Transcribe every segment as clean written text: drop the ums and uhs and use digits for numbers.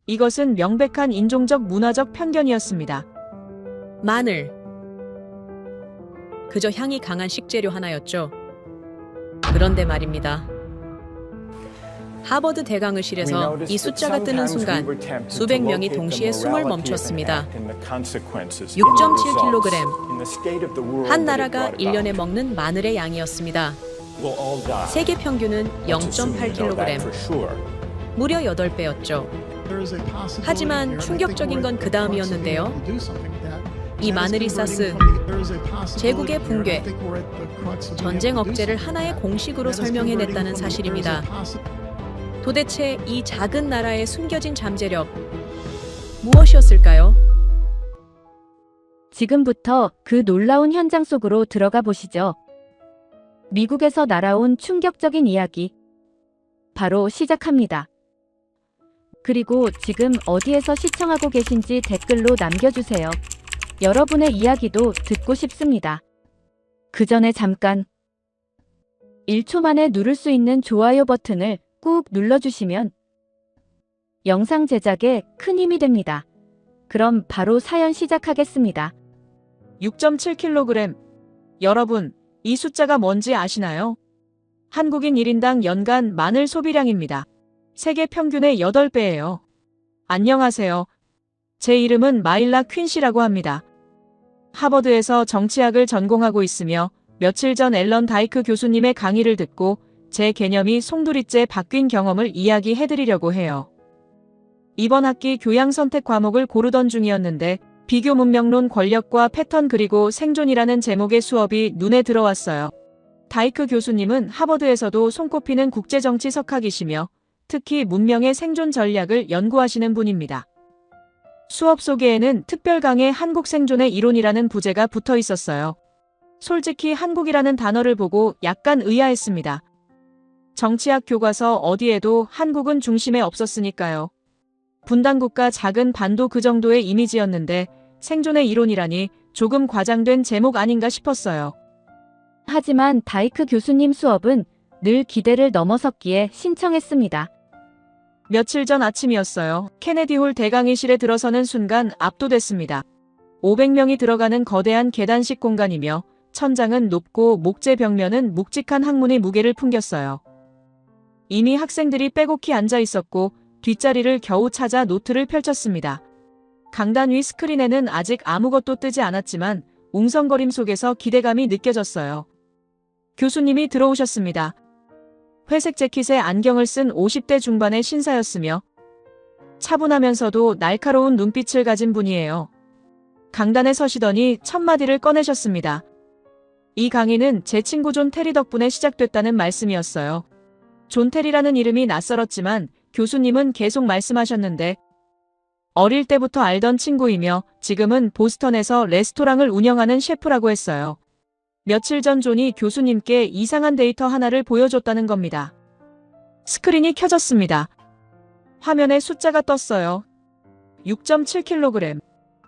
이것은 명백한 인종적 문화적 편견이었습니다. 마늘. 그저 향이 강한 식재료 하나였죠. 그런데 말입니다. 하버드 대강의실에서 이 숫자가 뜨는 순간 수백 명이 동시에 숨을 멈췄습니다. 6.7kg. 한 나라가 1년에 먹는 마늘의 양이었습니다. 세계 평균은 0.8kg. 무려 8배였죠. 하지만 충격적인 건 그 다음이었는데요. 이 마늘이 쌌은 제국의 붕괴, 전쟁 억제를 하나의 공식으로 설명해냈다는 사실입니다. 도대체 이 작은 나라의 숨겨진 잠재력, 무엇이었을까요? 지금부터 그 놀라운 현장 속으로 들어가 보시죠. 미국에서 날아온 충격적인 이야기. 바로 시작합니다. 그리고 지금 어디에서 시청하고 계신지 댓글로 남겨주세요. 여러분의 이야기도 듣고 싶습니다. 그 전에 잠깐 1초 만에 누를 수 있는 좋아요 버튼을 꾹 눌러주시면 영상 제작에 큰 힘이 됩니다. 그럼 바로 사연 시작하겠습니다. 6.7kg. 여러분, 이 숫자가 뭔지 아시나요? 한국인 1인당 연간 마늘 소비량입니다. 세계 평균의 8배예요. 안녕하세요. 제 이름은 마일라 퀸시라고 합니다. 하버드에서 정치학을 전공하고 있으며 며칠 전 앨런 다이크 교수님의 강의를 듣고 제 개념이 송두리째 바뀐 경험을 이야기해드리려고 해요. 이번 학기 교양 선택 과목을 고르던 중이었는데 비교 문명론 권력과 패턴 그리고 생존이라는 제목의 수업이 눈에 들어왔어요. 다이크 교수님은 하버드에서도 손꼽히는 국제정치 석학이시며 특히 문명의 생존 전략을 연구하시는 분입니다. 수업 소개에는 특별 강의 한국 생존의 이론이라는 부제가 붙어 있었어요. 솔직히 한국이라는 단어를 보고 약간 의아했습니다. 정치학 교과서 어디에도 한국은 중심에 없었으니까요. 분단국가 작은 반도 그 정도의 이미지였는데 생존의 이론이라니 조금 과장된 제목 아닌가 싶었어요. 하지만 다이크 교수님 수업은 늘 기대를 넘어섰기에 신청했습니다. 며칠 전 아침이었어요. 케네디 홀 대강의실에 들어서는 순간 압도됐습니다. 500명이 들어가는 거대한 계단식 공간이며 천장은 높고 목재 벽면은 묵직한 학문의 무게를 풍겼어요. 이미 학생들이 빼곡히 앉아 있었고 뒷자리를 겨우 찾아 노트를 펼쳤습니다. 강단 위 스크린에는 아직 아무것도 뜨지 않았지만 웅성거림 속에서 기대감이 느껴졌어요. 교수님이 들어오셨습니다. 회색 재킷에 안경을 쓴 50대 중반의 신사였으며 차분하면서도 날카로운 눈빛을 가진 분이에요. 강단에 서시더니 첫 마디를 꺼내셨습니다. 이 강의는 제 친구 존 테리 덕분에 시작됐다는 말씀이었어요. 존 테리라는 이름이 낯설었지만 교수님은 계속 말씀하셨는데 어릴 때부터 알던 친구이며 지금은 보스턴에서 레스토랑을 운영하는 셰프라고 했어요. 며칠 전 존이 교수님께 이상한 데이터 하나를 보여줬다는 겁니다. 스크린이 켜졌습니다. 화면에 숫자가 떴어요. 6.7kg.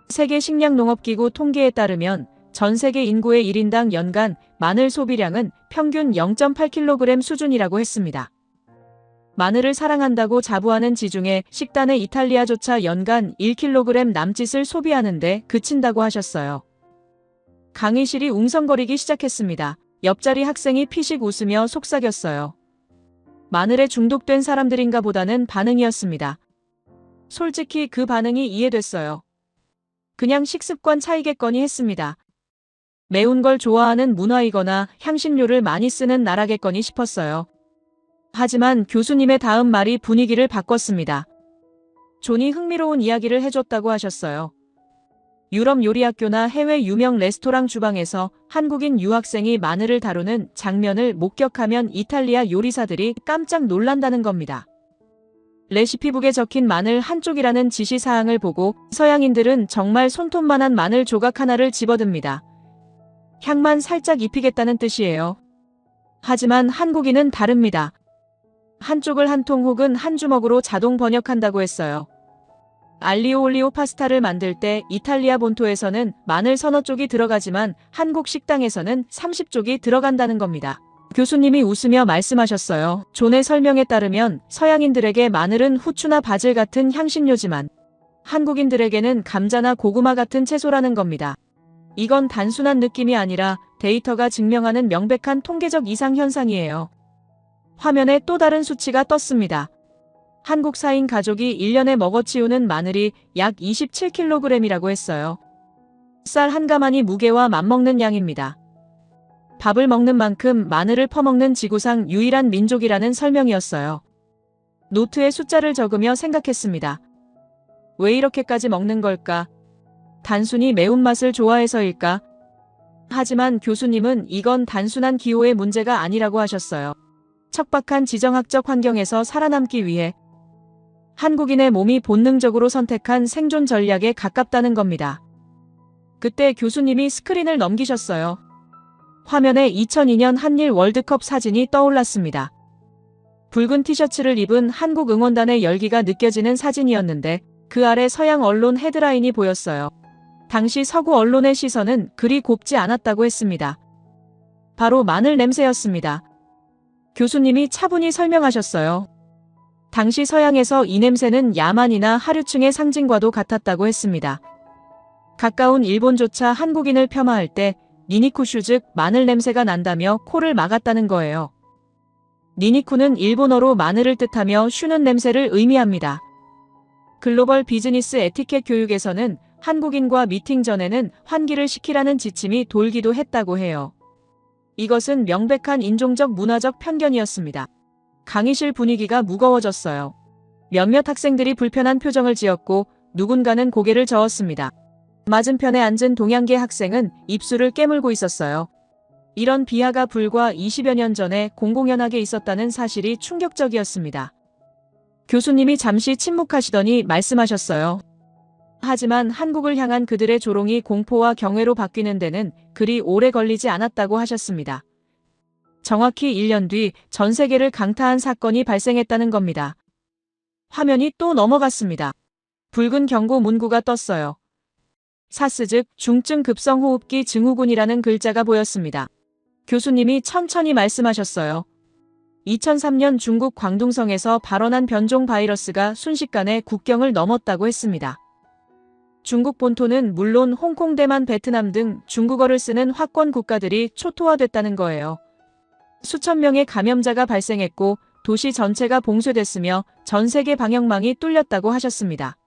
세계 식량농업기구 통계에 따르면 전 세계 인구의 1인당 연간 마늘 소비량은 평균 0.8kg 수준이라고 했습니다. 마늘을 사랑한다고 자부하는 지중해 식단의 이탈리아조차 연간 1kg 남짓을 소비하는데 그친다고 하셨어요. 강의실이 웅성거리기 시작했습니다. 옆자리 학생이 피식 웃으며 속삭였어요. 마늘에 중독된 사람들인가 보다는 반응이었습니다. 솔직히 그 반응이 이해됐어요. 그냥 식습관 차이겠거니 했습니다. 매운 걸 좋아하는 문화이거나 향신료를 많이 쓰는 나라겠거니 싶었어요. 하지만 교수님의 다음 말이 분위기를 바꿨습니다. 존이 흥미로운 이야기를 해줬다고 하셨어요. 유럽 요리학교나 해외 유명 레스토랑 주방에서 한국인 유학생이 마늘을 다루는 장면을 목격하면 이탈리아 요리사들이 깜짝 놀란다는 겁니다. 레시피북에 적힌 마늘 한쪽이라는 지시사항을 보고 서양인들은 정말 손톱만한 마늘 조각 하나를 집어듭니다. 향만 살짝 입히겠다는 뜻이에요. 하지만 한국인은 다릅니다. 한쪽을 한 통 혹은 한 주먹으로 자동 번역한다고 했어요. 알리오 올리오 파스타를 만들 때 이탈리아 본토에서는 마늘 서너 쪽이 들어가지만 한국 식당에서는 30쪽이 들어간다는 겁니다. 교수님이 웃으며 말씀하셨어요. 존의 설명에 따르면 서양인들에게 마늘은 후추나 바질 같은 향신료지만 한국인들에게는 감자나 고구마 같은 채소라는 겁니다. 이건 단순한 느낌이 아니라 데이터가 증명하는 명백한 통계적 이상 현상이에요. 화면에 또 다른 수치가 떴습니다. 한국 4인 가족이 1년에 먹어치우는 마늘이 약 27kg이라고 했어요. 쌀 한 가마니 무게와 맞먹는 양입니다. 밥을 먹는 만큼 마늘을 퍼먹는 지구상 유일한 민족이라는 설명이었어요. 노트에 숫자를 적으며 생각했습니다. 왜 이렇게까지 먹는 걸까? 단순히 매운맛을 좋아해서일까? 하지만 교수님은 이건 단순한 기호의 문제가 아니라고 하셨어요. 척박한 지정학적 환경에서 살아남기 위해 한국인의 몸이 본능적으로 선택한 생존 전략에 가깝다는 겁니다. 그때 교수님이 스크린을 넘기셨어요. 화면에 2002년 한일 월드컵 사진이 떠올랐습니다. 붉은 티셔츠를 입은 한국 응원단의 열기가 느껴지는 사진이었는데 그 아래 서양 언론 헤드라인이 보였어요. 당시 서구 언론의 시선은 그리 곱지 않았다고 했습니다. 바로 마늘 냄새였습니다. 교수님이 차분히 설명하셨어요. 당시 서양에서 이 냄새는 야만이나 하류층의 상징과도 같았다고 했습니다. 가까운 일본조차 한국인을 폄하할 때 니니쿠슈 즉 마늘 냄새가 난다며 코를 막았다는 거예요. 니니쿠는 일본어로 마늘을 뜻하며 슈는 냄새를 의미합니다. 글로벌 비즈니스 에티켓 교육에서는 한국인과 미팅 전에는 환기를 시키라는 지침이 돌기도 했다고 해요. 이것은 명백한 인종적 문화적 편견이었습니다. 강의실 분위기가 무거워졌어요. 몇몇 학생들이 불편한 표정을 지었고 누군가는 고개를 저었습니다. 맞은편에 앉은 동양계 학생은 입술을 깨물고 있었어요. 이런 비하가 불과 20여 년 전에 공공연하게 있었다는 사실이 충격적이었습니다. 교수님이 잠시 침묵하시더니 말씀하셨어요. 하지만 한국을 향한 그들의 조롱이 공포와 경외로 바뀌는 데는 그리 오래 걸리지 않았다고 하셨습니다. 정확히 1년 뒤 전 세계를 강타한 사건이 발생했다는 겁니다. 화면이 또 넘어갔습니다. 붉은 경고 문구가 떴어요. 사스 즉 중증 급성호흡기 증후군이라는 글자가 보였습니다. 교수님이 천천히 말씀하셨어요. 2003년 중국 광둥성에서 발원한 변종 바이러스가 순식간에 국경을 넘었다고 했습니다. 중국 본토는 물론 홍콩, 대만, 베트남 등 중국어를 쓰는 화권 국가들이 초토화됐다는 거예요. 수천 명의 감염자가 발생했고 도시 전체가 봉쇄됐으며 전 세계 방역망이 뚫렸다고 하셨습니다.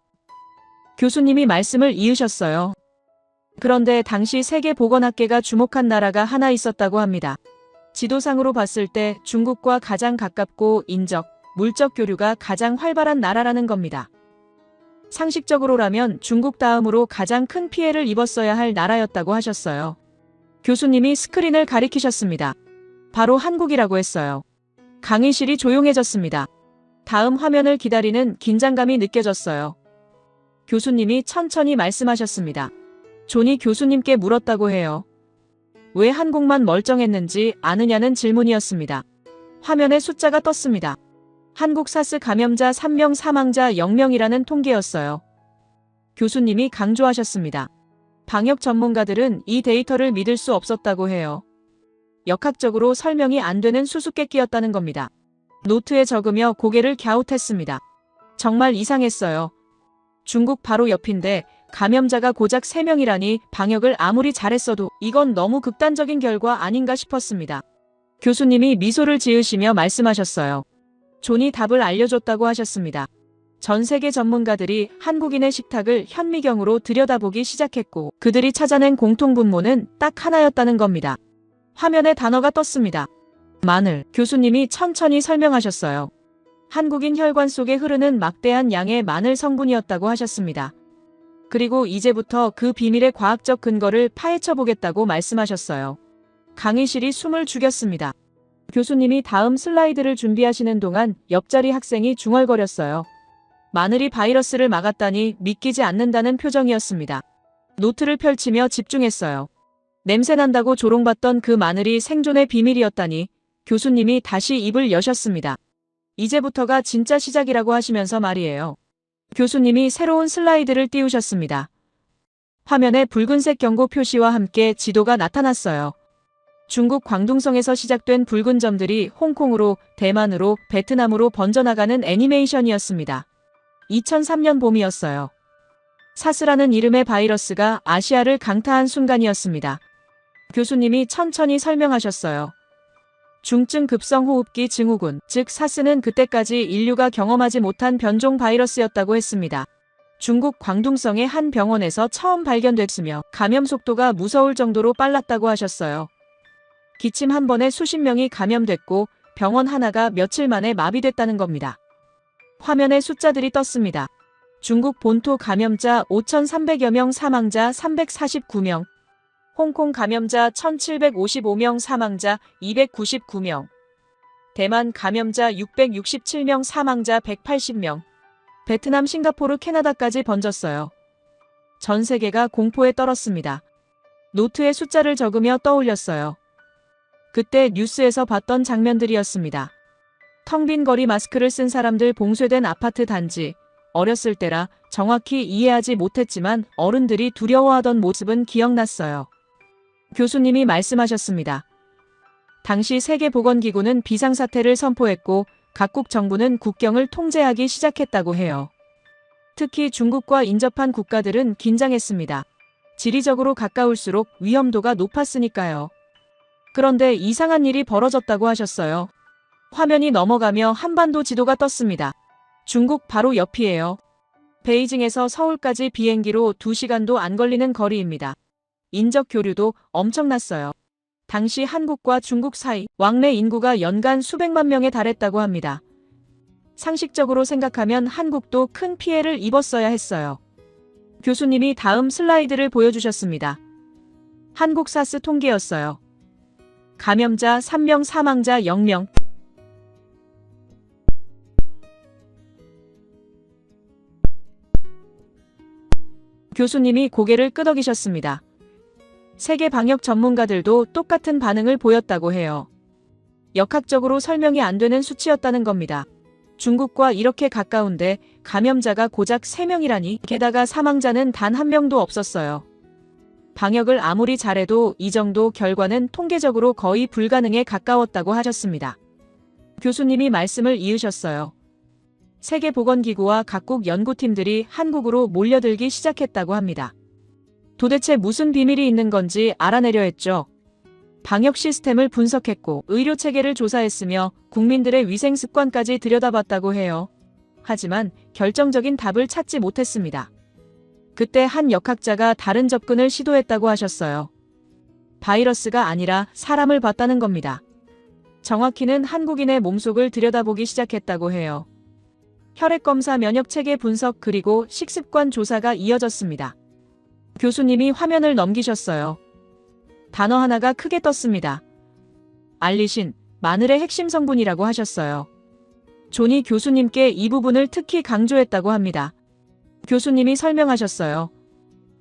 교수님이 말씀을 이으셨어요. 그런데 당시 세계보건학계가 주목한 나라가 하나 있었다고 합니다. 지도상으로 봤을 때 중국과 가장 가깝고 인적, 물적 교류가 가장 활발한 나라라는 겁니다. 상식적으로라면 중국 다음으로 가장 큰 피해를 입었어야 할 나라였다고 하셨어요. 교수님이 스크린을 가리키셨습니다. 바로 한국이라고 했어요. 강의실이 조용해졌습니다. 다음 화면을 기다리는 긴장감이 느껴졌어요. 교수님이 천천히 말씀하셨습니다. 존이 교수님께 물었다고 해요. 왜 한국만 멀쩡했는지 아느냐는 질문이었습니다. 화면에 숫자가 떴습니다. 한국 사스 감염자 3명, 사망자 0명이라는 통계였어요. 교수님이 강조하셨습니다. 방역 전문가들은 이 데이터를 믿을 수 없었다고 해요. 역학적으로 설명이 안 되는 수수께끼였다는 겁니다. 노트에 적으며 고개를 갸웃했습니다. 정말 이상했어요. 중국 바로 옆인데 감염자가 고작 3명이라니 방역을 아무리 잘했어도 이건 너무 극단적인 결과 아닌가 싶었습니다. 교수님이 미소를 지으시며 말씀하셨어요. 존이 답을 알려줬다고 하셨습니다. 전 세계 전문가들이 한국인의 식탁을 현미경으로 들여다보기 시작했고 그들이 찾아낸 공통분모는 딱 하나였다는 겁니다. 화면에 단어가 떴습니다. 마늘. 교수님이 천천히 설명하셨어요. 한국인 혈관 속에 흐르는 막대한 양의 마늘 성분이었다고 하셨습니다. 그리고 이제부터 그 비밀의 과학적 근거를 파헤쳐 보겠다고 말씀하셨어요. 강의실이 숨을 죽였습니다. 교수님이 다음 슬라이드를 준비하시는 동안 옆자리 학생이 중얼거렸어요. 마늘이 바이러스를 막았다니 믿기지 않는다는 표정이었습니다. 노트를 펼치며 집중했어요. 냄새난다고 조롱받던 그 마늘이 생존의 비밀이었다니 교수님이 다시 입을 여셨습니다. 이제부터가 진짜 시작이라고 하시면서 말이에요. 교수님이 새로운 슬라이드를 띄우셨습니다. 화면에 붉은색 경고 표시와 함께 지도가 나타났어요. 중국 광둥성에서 시작된 붉은 점들이 홍콩으로, 대만으로, 베트남으로 번져나가는 애니메이션이었습니다. 2003년 봄이었어요. 사스라는 이름의 바이러스가 아시아를 강타한 순간이었습니다. 교수님이 천천히 설명하셨어요. 중증 급성호흡기 증후군, 즉 사스는 그때까지 인류가 경험하지 못한 변종 바이러스였다고 했습니다. 중국 광둥성의 한 병원에서 처음 발견됐으며 감염 속도가 무서울 정도로 빨랐다고 하셨어요. 기침 한 번에 수십 명이 감염됐고 병원 하나가 며칠 만에 마비됐다는 겁니다. 화면에 숫자들이 떴습니다. 중국 본토 감염자 5,300여 명, 사망자 349명, 홍콩 감염자 1,755명, 사망자 299명, 대만 감염자 667명, 사망자 180명, 베트남, 싱가포르, 캐나다까지 번졌어요. 전 세계가 공포에 떨었습니다. 노트에 숫자를 적으며 떠올렸어요. 그때 뉴스에서 봤던 장면들이었습니다. 텅 빈 거리, 마스크를 쓴 사람들, 봉쇄된 아파트 단지. 어렸을 때라 정확히 이해하지 못했지만 어른들이 두려워하던 모습은 기억났어요. 교수님이 말씀하셨습니다. 당시 세계보건기구는 비상사태를 선포했고 각국 정부는 국경을 통제하기 시작했다고 해요. 특히 중국과 인접한 국가들은 긴장했습니다. 지리적으로 가까울수록 위험도가 높았으니까요. 그런데 이상한 일이 벌어졌다고 하셨어요. 화면이 넘어가며 한반도 지도가 떴습니다. 중국 바로 옆이에요. 베이징에서 서울까지 비행기로 2시간도 안 걸리는 거리입니다. 인적 교류도 엄청났어요. 당시 한국과 중국 사이 왕래 인구가 연간 수백만 명에 달했다고 합니다. 상식적으로 생각하면 한국도 큰 피해를 입었어야 했어요. 교수님이 다음 슬라이드를 보여주셨습니다. 한국 사스 통계였어요. 감염자 3명, 사망자 0명. 교수님이 고개를 끄덕이셨습니다. 세계 방역 전문가들도 똑같은 반응을 보였다고 해요. 역학적으로 설명이 안 되는 수치였다는 겁니다. 중국과 이렇게 가까운데 감염자가 고작 3명이라니, 게다가 사망자는 단 1명도 없었어요. 방역을 아무리 잘해도 이 정도 결과는 통계적으로 거의 불가능에 가까웠다고 하셨습니다. 교수님이 말씀을 이으셨어요. 세계보건기구와 각국 연구팀들이 한국으로 몰려들기 시작했다고 합니다. 도대체 무슨 비밀이 있는 건지 알아내려 했죠. 방역 시스템을 분석했고 의료체계를 조사했으며 국민들의 위생 습관까지 들여다봤다고 해요. 하지만 결정적인 답을 찾지 못했습니다. 그때 한 역학자가 다른 접근을 시도했다고 하셨어요. 바이러스가 아니라 사람을 봤다는 겁니다. 정확히는 한국인의 몸속을 들여다보기 시작했다고 해요. 혈액검사, 면역체계 분석, 그리고 식습관 조사가 이어졌습니다. 교수님이 화면을 넘기셨어요. 단어 하나가 크게 떴습니다. 알리신, 마늘의 핵심 성분이라고 하셨어요. 존이 교수님께 이 부분을 특히 강조했다고 합니다. 교수님이 설명하셨어요.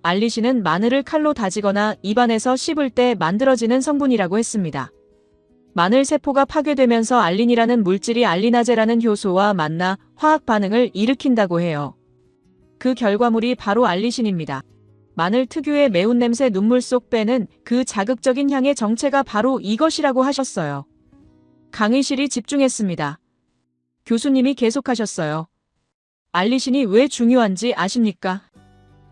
알리신은 마늘을 칼로 다지거나 입안에서 씹을 때 만들어지는 성분이라고 했습니다. 마늘 세포가 파괴되면서 알린이라는 물질이 알리나제라는 효소와 만나 화학 반응을 일으킨다고 해요. 그 결과물이 바로 알리신입니다. 마늘 특유의 매운 냄새, 눈물 쏙 빼는 그 자극적인 향의 정체가 바로 이것이라고 하셨어요. 강의실이 집중했습니다. 교수님이 계속하셨어요. 알리신이 왜 중요한지 아십니까?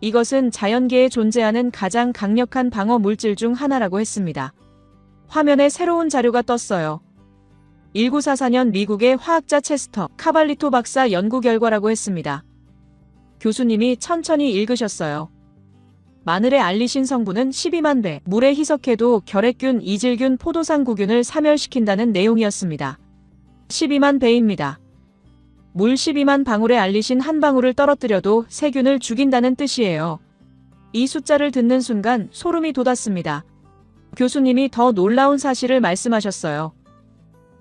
이것은 자연계에 존재하는 가장 강력한 방어 물질 중 하나라고 했습니다. 화면에 새로운 자료가 떴어요. 1944년 미국의 화학자 체스터 카발리토 박사 연구 결과라고 했습니다. 교수님이 천천히 읽으셨어요. 마늘의 알리신 성분은 12만 배, 물에 희석해도 결핵균, 이질균, 포도상구균을 사멸시킨다는 내용이었습니다. 12만 배입니다. 물 12만 방울의 알리신 한 방울을 떨어뜨려도 세균을 죽인다는 뜻이에요. 이 숫자를 듣는 순간 소름이 돋았습니다. 교수님이 더 놀라운 사실을 말씀하셨어요.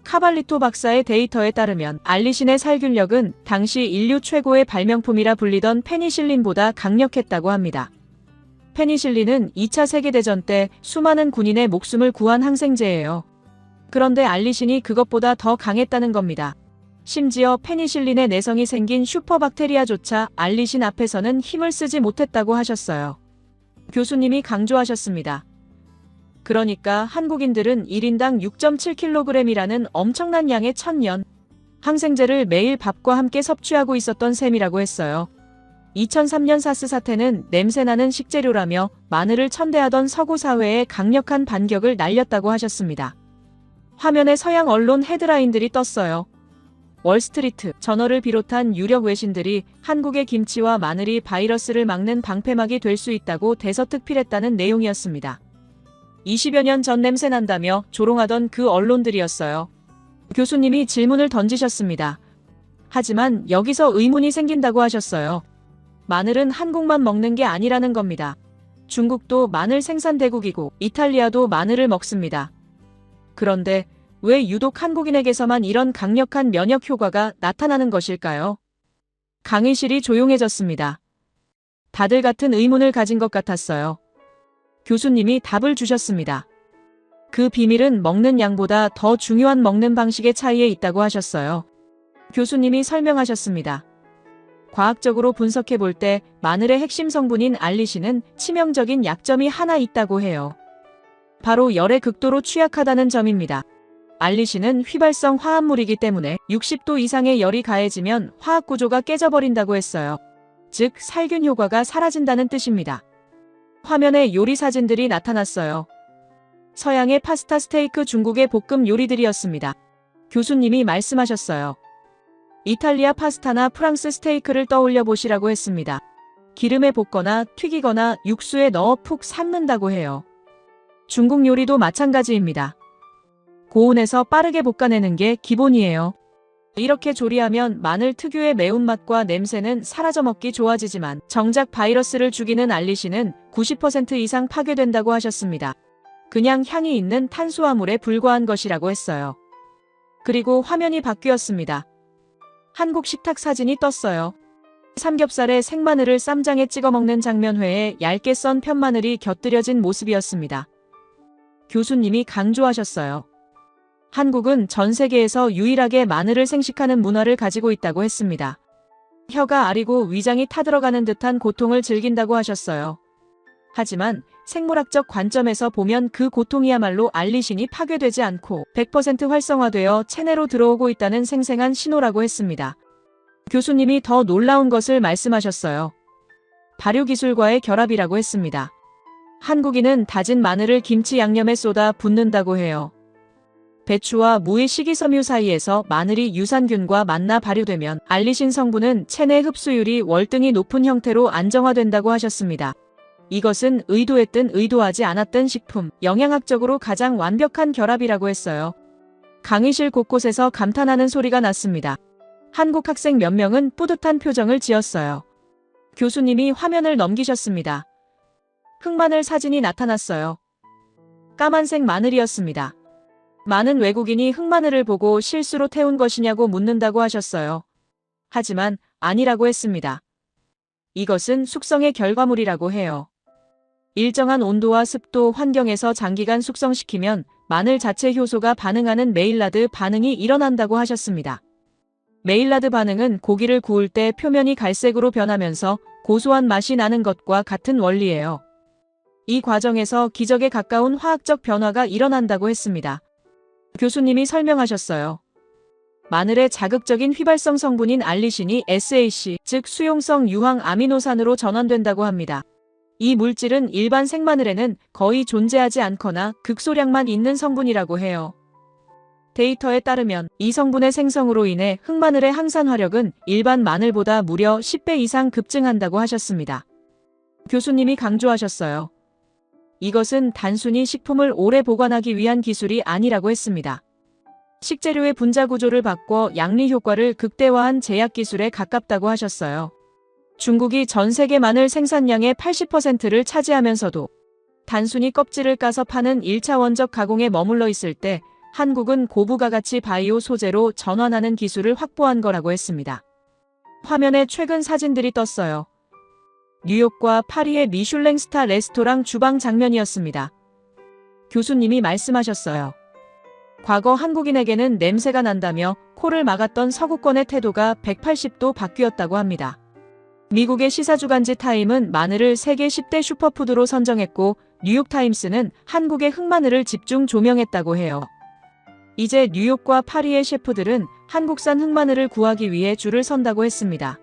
카발리토 박사의 데이터에 따르면 알리신의 살균력은 당시 인류 최고의 발명품이라 불리던 페니실린보다 강력했다고 합니다. 페니실린은 2차 세계대전 때 수많은 군인의 목숨을 구한 항생제예요. 그런데 알리신이 그것보다 더 강했다는 겁니다. 심지어 페니실린의 내성이 생긴 슈퍼박테리아조차 알리신 앞에서는 힘을 쓰지 못했다고 하셨어요. 교수님이 강조하셨습니다. 그러니까 한국인들은 1인당 6.7kg이라는 엄청난 양의 천연 항생제를 매일 밥과 함께 섭취하고 있었던 셈이라고 했어요. 2003년 사스 사태는 냄새나는 식재료라며 마늘을 천대하던 서구 사회에 강력한 반격을 날렸다고 하셨습니다. 화면에 서양 언론 헤드라인들이 떴어요. 월스트리트 저널을 비롯한 유력 외신들이 한국의 김치와 마늘이 바이러스를 막는 방패막이 될 수 있다고 대서특필했다는 내용이었습니다. 20여 년 전 냄새 난다며 조롱하던 그 언론들이었어요. 교수님이 질문을 던지셨습니다. 하지만 여기서 의문이 생긴다고 하셨어요. 마늘은 한국만 먹는 게 아니라는 겁니다. 중국도 마늘 생산 대국이고 이탈리아도 마늘을 먹습니다. 그런데 왜 유독 한국인에게서만 이런 강력한 면역 효과가 나타나는 것일까요? 강의실이 조용해졌습니다. 다들 같은 의문을 가진 것 같았어요. 교수님이 답을 주셨습니다. 그 비밀은 먹는 양보다 더 중요한 먹는 방식의 차이에 있다고 하셨어요. 교수님이 설명하셨습니다. 과학적으로 분석해 볼 때 마늘의 핵심 성분인 알리신은 치명적인 약점이 하나 있다고 해요. 바로 열에 극도로 취약하다는 점입니다. 알리신은 휘발성 화합물이기 때문에 60도 이상의 열이 가해지면 화학 구조가 깨져버린다고 했어요. 즉 살균 효과가 사라진다는 뜻입니다. 화면에 요리 사진들이 나타났어요. 서양의 파스타, 스테이크, 중국의 볶음 요리들이었습니다. 교수님이 말씀하셨어요. 이탈리아 파스타나 프랑스 스테이크를 떠올려 보시라고 했습니다. 기름에 볶거나 튀기거나 육수에 넣어 푹 삶는다고 해요. 중국 요리도 마찬가지입니다. 고온에서 빠르게 볶아내는 게 기본이에요. 이렇게 조리하면 마늘 특유의 매운맛과 냄새는 사라져 먹기 좋아지지만 정작 바이러스를 죽이는 알리신은 90% 이상 파괴된다고 하셨습니다. 그냥 향이 있는 탄수화물에 불과한 것이라고 했어요. 그리고 화면이 바뀌었습니다. 한국 식탁 사진이 떴어요. 삼겹살에 생마늘을 쌈장에 찍어 먹는 장면 외에 얇게 썬 편마늘이 곁들여진 모습이었습니다. 교수님이 강조하셨어요. 한국은 전 세계에서 유일하게 마늘을 생식하는 문화를 가지고 있다고 했습니다. 혀가 아리고 위장이 타들어가는 듯한 고통을 즐긴다고 하셨어요. 하지만 생물학적 관점에서 보면 그 고통이야말로 알리신이 파괴되지 않고 100% 활성화되어 체내로 들어오고 있다는 생생한 신호라고 했습니다. 교수님이 더 놀라운 것을 말씀하셨어요. 발효기술과의 결합이라고 했습니다. 한국인은 다진 마늘을 김치 양념에 쏟아 붓는다고 해요. 배추와 무의 식이섬유 사이에서 마늘이 유산균과 만나 발효되면 알리신 성분은 체내 흡수율이 월등히 높은 형태로 안정화된다고 하셨습니다. 이것은 의도했든 의도하지 않았든 식품, 영양학적으로 가장 완벽한 결합이라고 했어요. 강의실 곳곳에서 감탄하는 소리가 났습니다. 한국 학생 몇 명은 뿌듯한 표정을 지었어요. 교수님이 화면을 넘기셨습니다. 흑마늘 사진이 나타났어요. 까만색 마늘이었습니다. 많은 외국인이 흑마늘을 보고 실수로 태운 것이냐고 묻는다고 하셨어요. 하지만 아니라고 했습니다. 이것은 숙성의 결과물이라고 해요. 일정한 온도와 습도 환경에서 장기간 숙성시키면 마늘 자체 효소가 반응하는 메일라드 반응이 일어난다고 하셨습니다. 메일라드 반응은 고기를 구울 때 표면이 갈색으로 변하면서 고소한 맛이 나는 것과 같은 원리예요. 이 과정에서 기적에 가까운 화학적 변화가 일어난다고 했습니다. 교수님이 설명하셨어요. 마늘의 자극적인 휘발성 성분인 알리신이 SAC, 즉 수용성 유황 아미노산으로 전환된다고 합니다. 이 물질은 일반 생마늘에는 거의 존재하지 않거나 극소량만 있는 성분이라고 해요. 데이터에 따르면 이 성분의 생성으로 인해 흑마늘의 항산화력은 일반 마늘보다 무려 10배 이상 급증한다고 하셨습니다. 교수님이 강조하셨어요. 이것은 단순히 식품을 오래 보관하기 위한 기술이 아니라고 했습니다. 식재료의 분자 구조를 바꿔 양리 효과를 극대화한 제약 기술에 가깝다고 하셨어요. 중국이 전 세계 마늘 생산량의 80%를 차지하면서도 단순히 껍질을 까서 파는 1차원적 가공에 머물러 있을 때 한국은 고부가가치 바이오 소재로 전환하는 기술을 확보한 거라고 했습니다. 화면에 최근 사진들이 떴어요. 뉴욕과 파리의 미슐랭 스타 레스토랑 주방 장면이었습니다. 교수님이 말씀하셨어요. 과거 한국인에게는 냄새가 난다며 코를 막았던 서구권의 태도가 180도 바뀌었다고 합니다. 미국의 시사주간지 타임은 마늘을 세계 10대 슈퍼푸드로 선정했고 뉴욕타임스는 한국의 흑마늘을 집중 조명했다고 해요. 이제 뉴욕과 파리의 셰프들은 한국산 흑마늘을 구하기 위해 줄을 선다고 했습니다.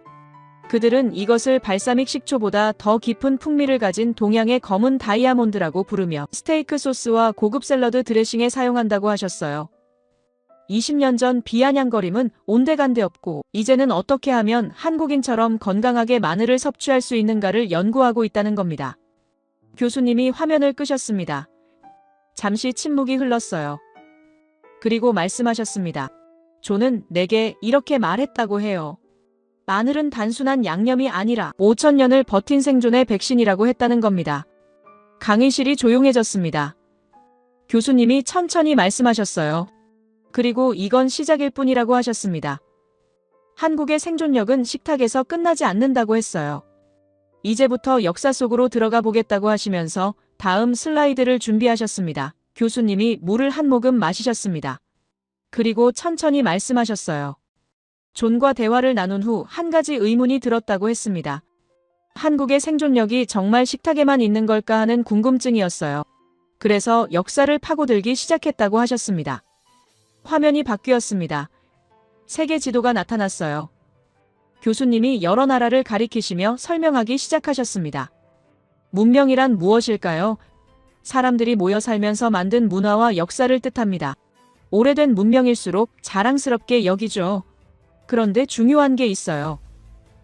그들은 이것을 발사믹 식초보다 더 깊은 풍미를 가진 동양의 검은 다이아몬드라고 부르며 스테이크 소스와 고급 샐러드 드레싱에 사용한다고 하셨어요. 20년 전 비아냥거림은 온데간데 없고 이제는 어떻게 하면 한국인처럼 건강하게 마늘을 섭취할 수 있는가를 연구하고 있다는 겁니다. 교수님이 화면을 끄셨습니다. 잠시 침묵이 흘렀어요. 그리고 말씀하셨습니다. 존은 내게 이렇게 말했다고 해요. 마늘은 단순한 양념이 아니라 5,000년을 버틴 생존의 백신이라고 했다는 겁니다. 강의실이 조용해졌습니다. 교수님이 천천히 말씀하셨어요. 그리고 이건 시작일 뿐이라고 하셨습니다. 한국의 생존력은 식탁에서 끝나지 않는다고 했어요. 이제부터 역사 속으로 들어가 보겠다고 하시면서 다음 슬라이드를 준비하셨습니다. 교수님이 물을 한 모금 마시셨습니다. 그리고 천천히 말씀하셨어요. 존과 대화를 나눈 후 한 가지 의문이 들었다고 했습니다. 한국의 생존력이 정말 식탁에만 있는 걸까 하는 궁금증이었어요. 그래서 역사를 파고들기 시작했다고 하셨습니다. 화면이 바뀌었습니다. 세계 지도가 나타났어요. 교수님이 여러 나라를 가리키시며 설명하기 시작하셨습니다. 문명이란 무엇일까요? 사람들이 모여 살면서 만든 문화와 역사를 뜻합니다. 오래된 문명일수록 자랑스럽게 여기죠. 그런데 중요한 게 있어요.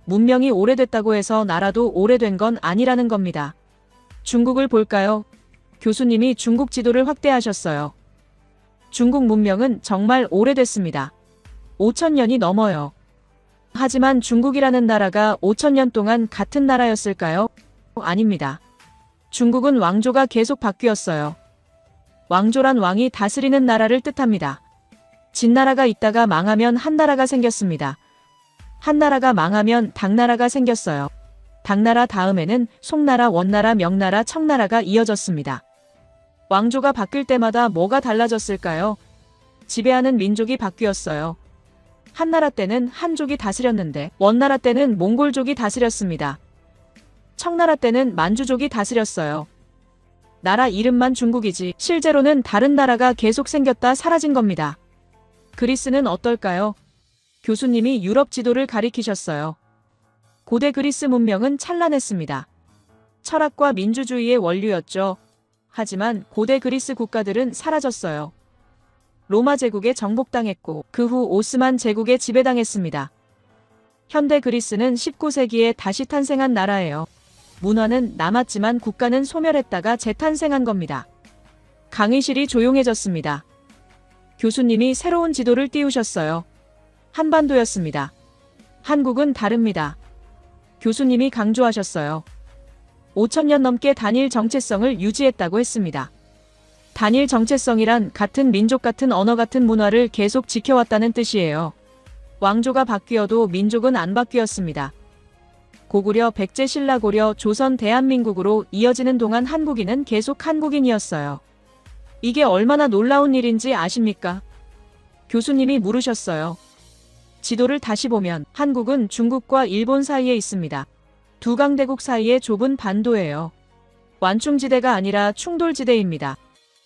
문명이 오래됐다고 해서 나라도 오래된 건 아니라는 겁니다. 중국을 볼까요? 교수님이 중국 지도를 확대하셨어요. 중국 문명은 정말 오래됐습니다. 5,000년이 넘어요. 하지만 중국이라는 나라가 5,000년 동안 같은 나라였을까요? 아닙니다. 중국은 왕조가 계속 바뀌었어요. 왕조란 왕이 다스리는 나라를 뜻합니다. 진나라가 있다가 망하면 한나라가 생겼습니다. 한나라가 망하면 당나라가 생겼어요. 당나라 다음에는 송나라, 원나라, 명나라, 청나라가 이어졌습니다. 왕조가 바뀔 때마다 뭐가 달라졌을까요? 지배하는 민족이 바뀌었어요. 한나라 때는 한족이 다스렸는데 원나라 때는 몽골족이 다스렸습니다. 청나라 때는 만주족이 다스렸어요. 나라 이름만 중국이지 실제로는 다른 나라가 계속 생겼다 사라진 겁니다. 그리스는 어떨까요? 교수님이 유럽 지도를 가리키셨어요. 고대 그리스 문명은 찬란했습니다. 철학과 민주주의의 원류였죠. 하지만 고대 그리스 국가들은 사라졌어요. 로마 제국에 정복당했고 그 후 오스만 제국에 지배당했습니다. 현대 그리스는 19세기에 다시 탄생한 나라예요. 문화는 남았지만 국가는 소멸했다가 재탄생한 겁니다. 강의실이 조용해졌습니다. 교수님이 새로운 지도를 띄우셨어요. 한반도였습니다. 한국은 다릅니다. 교수님이 강조하셨어요. 5,000년 넘게 단일 정체성을 유지했다고 했습니다. 단일 정체성이란 같은 민족, 같은 언어, 같은 문화를 계속 지켜왔다는 뜻이에요. 왕조가 바뀌어도 민족은 안 바뀌었습니다. 고구려, 백제, 신라, 고려, 조선, 대한민국으로 이어지는 동안 한국인은 계속 한국인이었어요. 이게 얼마나 놀라운 일인지 아십니까? 교수님이 물으셨어요. 지도를 다시 보면 한국은 중국과 일본 사이에 있습니다. 두 강대국 사이의 좁은 반도예요. 완충지대가 아니라 충돌지대입니다.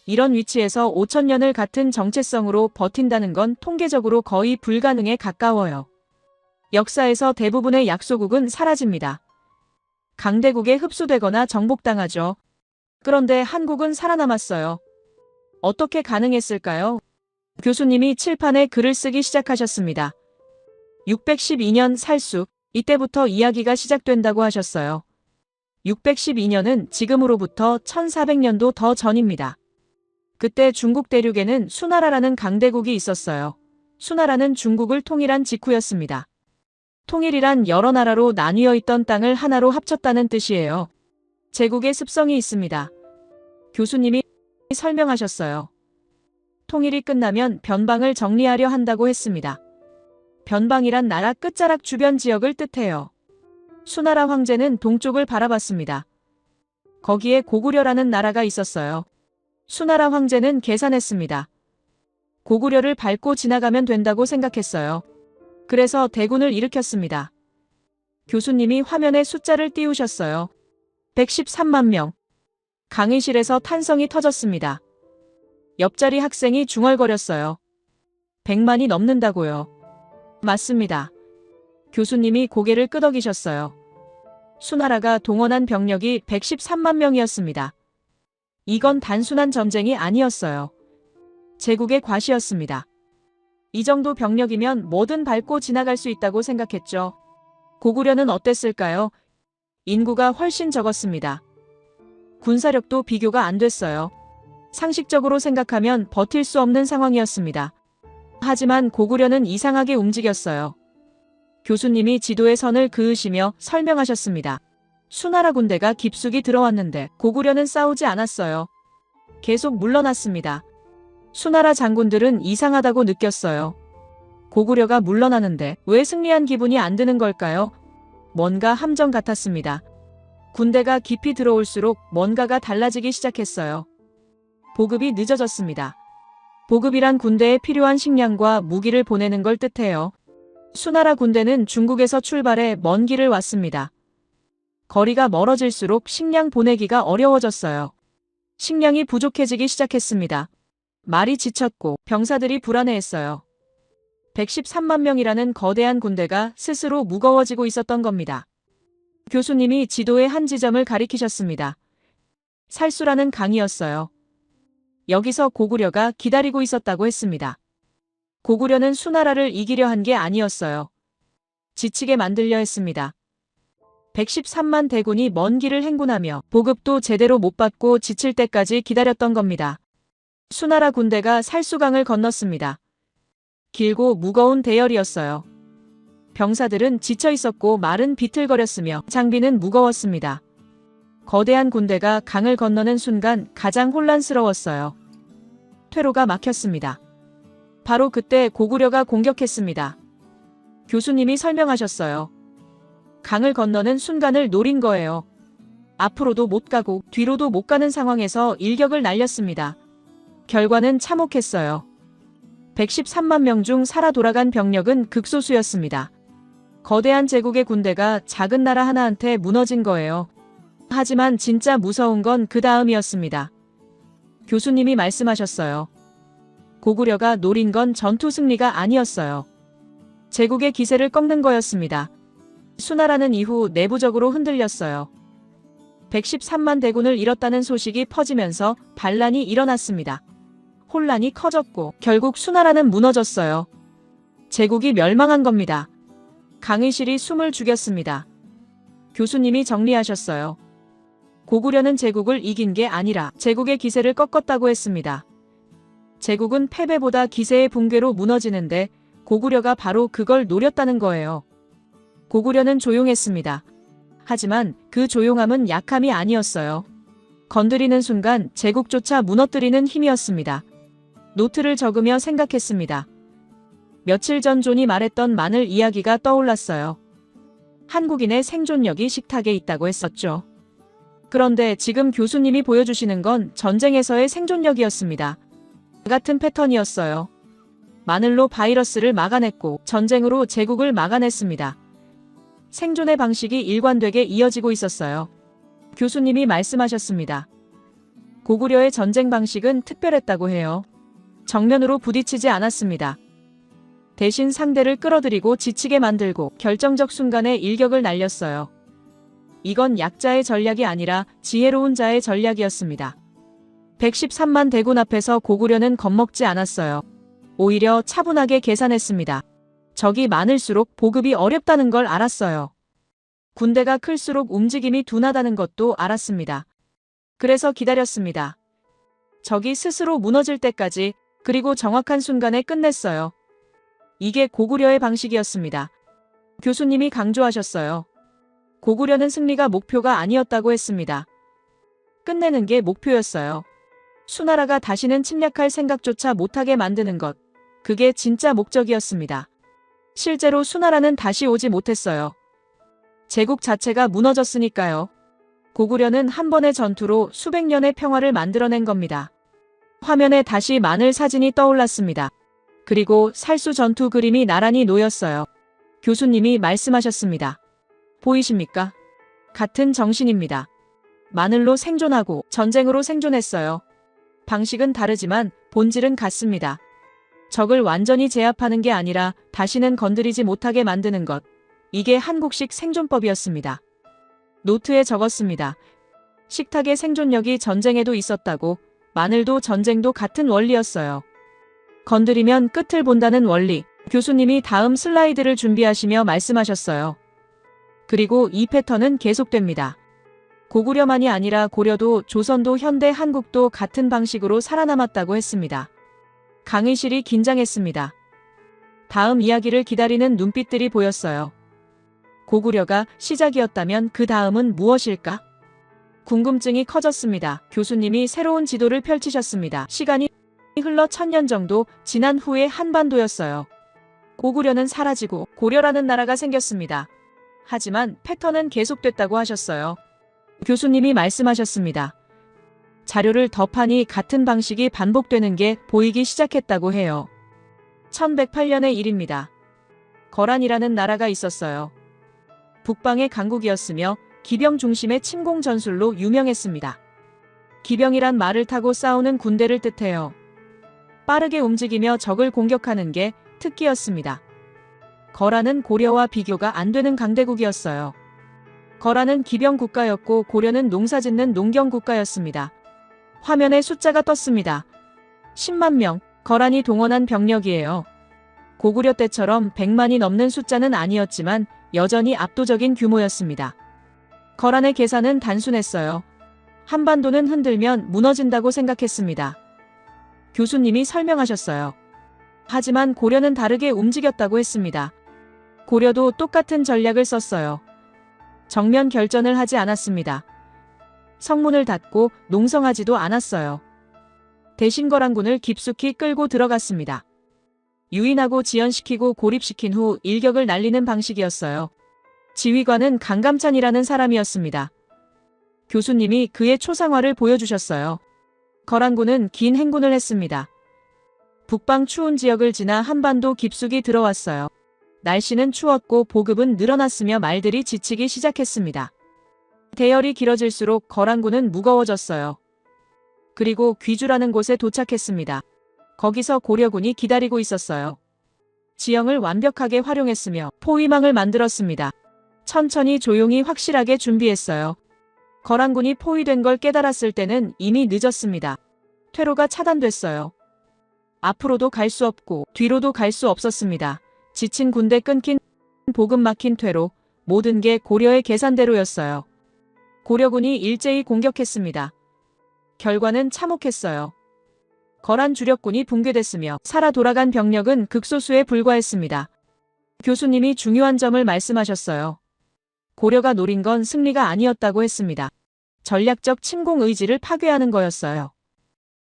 이런 위치에서 5,000년을 같은 정체성으로 버틴다는 건 통계적으로 거의 불가능에 가까워요. 역사에서 대부분의 약소국은 사라집니다. 강대국에 흡수되거나 정복당하죠. 그런데 한국은 살아남았어요. 어떻게 가능했을까요? 교수님이 칠판에 글을 쓰기 시작하셨습니다. 612년 살수, 이때부터 이야기가 시작된다고 하셨어요. 612년은 지금으로부터 1400년도 더 전입니다. 그때 중국 대륙에는 수나라라는 강대국이 있었어요. 수나라는 중국을 통일한 직후였습니다. 통일이란 여러 나라로 나뉘어 있던 땅을 하나로 합쳤다는 뜻이에요. 제국의 습성이 있습니다. 교수님이 설명하셨어요. 통일이 끝나면 변방을 정리하려 한다고 했습니다. 변방이란 나라 끝자락 주변 지역을 뜻해요. 수나라 황제는 동쪽을 바라봤습니다. 거기에 고구려라는 나라가 있었어요. 수나라 황제는 계산했습니다. 고구려를 밟고 지나가면 된다고 생각했어요. 그래서 대군을 일으켰습니다. 교수님이 화면에 숫자를 띄우셨어요. 113만 명. 강의실에서 탄성이 터졌습니다. 옆자리 학생이 중얼거렸어요. 100만이 넘는다고요. 맞습니다. 교수님이 고개를 끄덕이셨어요. 수나라가 동원한 병력이 113만 명이었습니다. 이건 단순한 전쟁이 아니었어요. 제국의 과시였습니다. 이 정도 병력이면 뭐든 밟고 지나갈 수 있다고 생각했죠. 고구려는 어땠을까요? 인구가 훨씬 적었습니다. 군사력도 비교가 안 됐어요. 상식적으로 생각하면 버틸 수 없는 상황이었습니다. 하지만 고구려는 이상하게 움직였어요. 교수님이 지도에 선을 그으시며 설명하셨습니다. 수나라 군대가 깊숙이 들어왔는데 고구려는 싸우지 않았어요. 계속 물러났습니다. 수나라 장군들은 이상하다고 느꼈어요. 고구려가 물러나는데 왜 승리한 기분이 안 드는 걸까요? 뭔가 함정 같았습니다. 군대가 깊이 들어올수록 뭔가가 달라지기 시작했어요. 보급이 늦어졌습니다. 보급이란 군대에 필요한 식량과 무기를 보내는 걸 뜻해요. 수나라 군대는 중국에서 출발해 먼 길을 왔습니다. 거리가 멀어질수록 식량 보내기가 어려워졌어요. 식량이 부족해지기 시작했습니다. 말이 지쳤고 병사들이 불안해했어요. 113만 명이라는 거대한 군대가 스스로 무거워지고 있었던 겁니다. 교수님이 지도의 한 지점을 가리키셨습니다. 살수라는 강이었어요. 여기서 고구려가 기다리고 있었다고 했습니다. 고구려는 수나라를 이기려 한 게 아니었어요. 지치게 만들려 했습니다. 113만 대군이 먼 길을 행군하며 보급도 제대로 못 받고 지칠 때까지 기다렸던 겁니다. 수나라 군대가 살수강을 건넜습니다. 길고 무거운 대열이었어요. 병사들은 지쳐 있었고 말은 비틀거렸으며 장비는 무거웠습니다. 거대한 군대가 강을 건너는 순간 가장 혼란스러웠어요. 퇴로가 막혔습니다. 바로 그때 고구려가 공격했습니다. 교수님이 설명하셨어요. 강을 건너는 순간을 노린 거예요. 앞으로도 못 가고 뒤로도 못 가는 상황에서 일격을 날렸습니다. 결과는 참혹했어요. 113만 명 중 살아 돌아간 병력은 극소수였습니다. 거대한 제국의 군대가 작은 나라 하나한테 무너진 거예요. 하지만 진짜 무서운 건 그 다음이었습니다. 교수님이 말씀하셨어요. 고구려가 노린 건 전투 승리가 아니었어요. 제국의 기세를 꺾는 거였습니다. 수나라는 이후 내부적으로 흔들렸어요. 113만 대군을 잃었다는 소식이 퍼지면서 반란이 일어났습니다. 혼란이 커졌고 결국 수나라는 무너졌어요. 제국이 멸망한 겁니다. 강의실이 숨을 죽였습니다. 교수님이 정리하셨어요. 고구려는 제국을 이긴 게 아니라 제국의 기세를 꺾었다고 했습니다. 제국은 패배보다 기세의 붕괴로 무너지는데 고구려가 바로 그걸 노렸다는 거예요. 고구려는 조용했습니다. 하지만 그 조용함은 약함이 아니었어요. 건드리는 순간 제국조차 무너뜨리는 힘이었습니다. 노트를 적으며 생각했습니다. 며칠 전 존이 말했던 마늘 이야기가 떠올랐어요. 한국인의 생존력이 식탁에 있다고 했었죠. 그런데 지금 교수님이 보여주시는 건 전쟁에서의 생존력이었습니다. 같은 패턴이었어요. 마늘로 바이러스를 막아냈고 전쟁으로 제국을 막아냈습니다. 생존의 방식이 일관되게 이어지고 있었어요. 교수님이 말씀하셨습니다. 고구려의 전쟁 방식은 특별했다고 해요. 정면으로 부딪히지 않았습니다. 대신 상대를 끌어들이고 지치게 만들고 결정적 순간에 일격을 날렸어요. 이건 약자의 전략이 아니라 지혜로운 자의 전략이었습니다. 113만 대군 앞에서 고구려는 겁먹지 않았어요. 오히려 차분하게 계산했습니다. 적이 많을수록 보급이 어렵다는 걸 알았어요. 군대가 클수록 움직임이 둔하다는 것도 알았습니다. 그래서 기다렸습니다. 적이 스스로 무너질 때까지, 그리고 정확한 순간에 끝냈어요. 이게 고구려의 방식이었습니다. 교수님이 강조하셨어요. 고구려는 승리가 목표가 아니었다고 했습니다. 끝내는 게 목표였어요. 수나라가 다시는 침략할 생각조차 못하게 만드는 것. 그게 진짜 목적이었습니다. 실제로 수나라는 다시 오지 못했어요. 제국 자체가 무너졌으니까요. 고구려는 한 번의 전투로 수백 년의 평화를 만들어낸 겁니다. 화면에 다시 마늘 사진이 떠올랐습니다. 그리고 살수 전투 그림이 나란히 놓였어요. 교수님이 말씀하셨습니다. 보이십니까? 같은 정신입니다. 마늘로 생존하고 전쟁으로 생존했어요. 방식은 다르지만 본질은 같습니다. 적을 완전히 제압하는 게 아니라 다시는 건드리지 못하게 만드는 것. 이게 한국식 생존법이었습니다. 노트에 적었습니다. 식탁의 생존력이 전쟁에도 있었다고. 마늘도 전쟁도 같은 원리였어요. 건드리면 끝을 본다는 원리. 교수님이 다음 슬라이드를 준비하시며 말씀하셨어요. 그리고 이 패턴은 계속됩니다. 고구려만이 아니라 고려도 조선도 현대 한국도 같은 방식으로 살아남았다고 했습니다. 강의실이 긴장했습니다. 다음 이야기를 기다리는 눈빛들이 보였어요. 고구려가 시작이었다면 그 다음은 무엇일까? 궁금증이 커졌습니다. 교수님이 새로운 지도를 펼치셨습니다. 시간이 흘러 1000년 정도 지난 후의 한반도였어요. 고구려는 사라지고 고려라는 나라가 생겼습니다. 하지만 패턴은 계속됐다고 하셨어요. 교수님이 말씀하셨습니다. 자료를 더 파니 같은 방식이 반복되는 게 보이기 시작했다고 해요. 1108년의 일입니다. 거란이라는 나라가 있었어요. 북방의 강국이었으며 기병 중심의 침공 전술로 유명했습니다. 기병이란 말을 타고 싸우는 군대를 뜻해요. 빠르게 움직이며 적을 공격하는 게 특기였습니다. 거란은 고려와 비교가 안 되는 강대국이었어요. 거란은 기병 국가였고 고려는 농사짓는 농경 국가였습니다. 화면에 숫자가 떴습니다. 10만 명, 거란이 동원한 병력이에요. 고구려 때처럼 100만이 넘는 숫자는 아니었지만 여전히 압도적인 규모였습니다. 거란의 계산은 단순했어요. 한반도는 흔들면 무너진다고 생각했습니다. 교수님이 설명하셨어요. 하지만 고려는 다르게 움직였다고 했습니다. 고려도 똑같은 전략을 썼어요. 정면 결전을 하지 않았습니다. 성문을 닫고 농성하지도 않았어요. 대신 거란군을 깊숙이 끌고 들어갔습니다. 유인하고 지연시키고 고립시킨 후 일격을 날리는 방식이었어요. 지휘관은 강감찬이라는 사람이었습니다. 교수님이 그의 초상화를 보여주셨어요. 거란군은 긴 행군을 했습니다. 북방 추운 지역을 지나 한반도 깊숙이 들어왔어요. 날씨는 추웠고 보급은 늘어났으며 말들이 지치기 시작했습니다. 대열이 길어질수록 거란군은 무거워졌어요. 그리고 귀주라는 곳에 도착했습니다. 거기서 고려군이 기다리고 있었어요. 지형을 완벽하게 활용했으며 포위망을 만들었습니다. 천천히 조용히 확실하게 준비했어요. 거란군이 포위된 걸 깨달았을 때는 이미 늦었습니다. 퇴로가 차단됐어요. 앞으로도 갈 수 없고 뒤로도 갈 수 없었습니다. 지친 군대 끊긴 보급 막힌 퇴로, 모든 게 고려의 계산대로였어요. 고려군이 일제히 공격했습니다. 결과는 참혹했어요. 거란 주력군이 붕괴됐으며 살아 돌아간 병력은 극소수에 불과했습니다. 교수님이 중요한 점을 말씀하셨어요. 고려가 노린 건 승리가 아니었다고 했습니다. 전략적 침공 의지를 파괴하는 거였어요.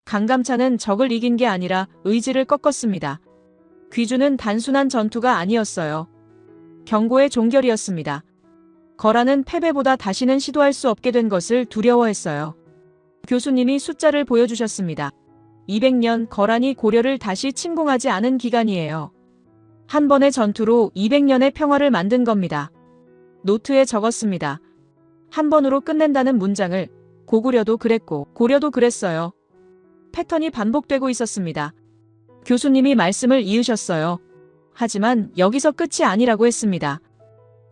강감찬은 적을 이긴 게 아니라 의지를 꺾었습니다. 귀주는 단순한 전투가 아니었어요. 경고의 종결이었습니다. 거란은 패배보다 다시는 시도할 수 없게 된 것을 두려워했어요. 교수님이 숫자를 보여주셨습니다. 200년 거란이 고려를 다시 침공하지 않은 기간이에요. 한 번의 전투로 200년의 평화를 만든 겁니다. 노트에 적었습니다. 한 번으로 끝낸다는 문장을 고구려도 그랬고 고려도 그랬어요. 패턴이 반복되고 있었습니다. 교수님이 말씀을 이으셨어요. 하지만 여기서 끝이 아니라고 했습니다.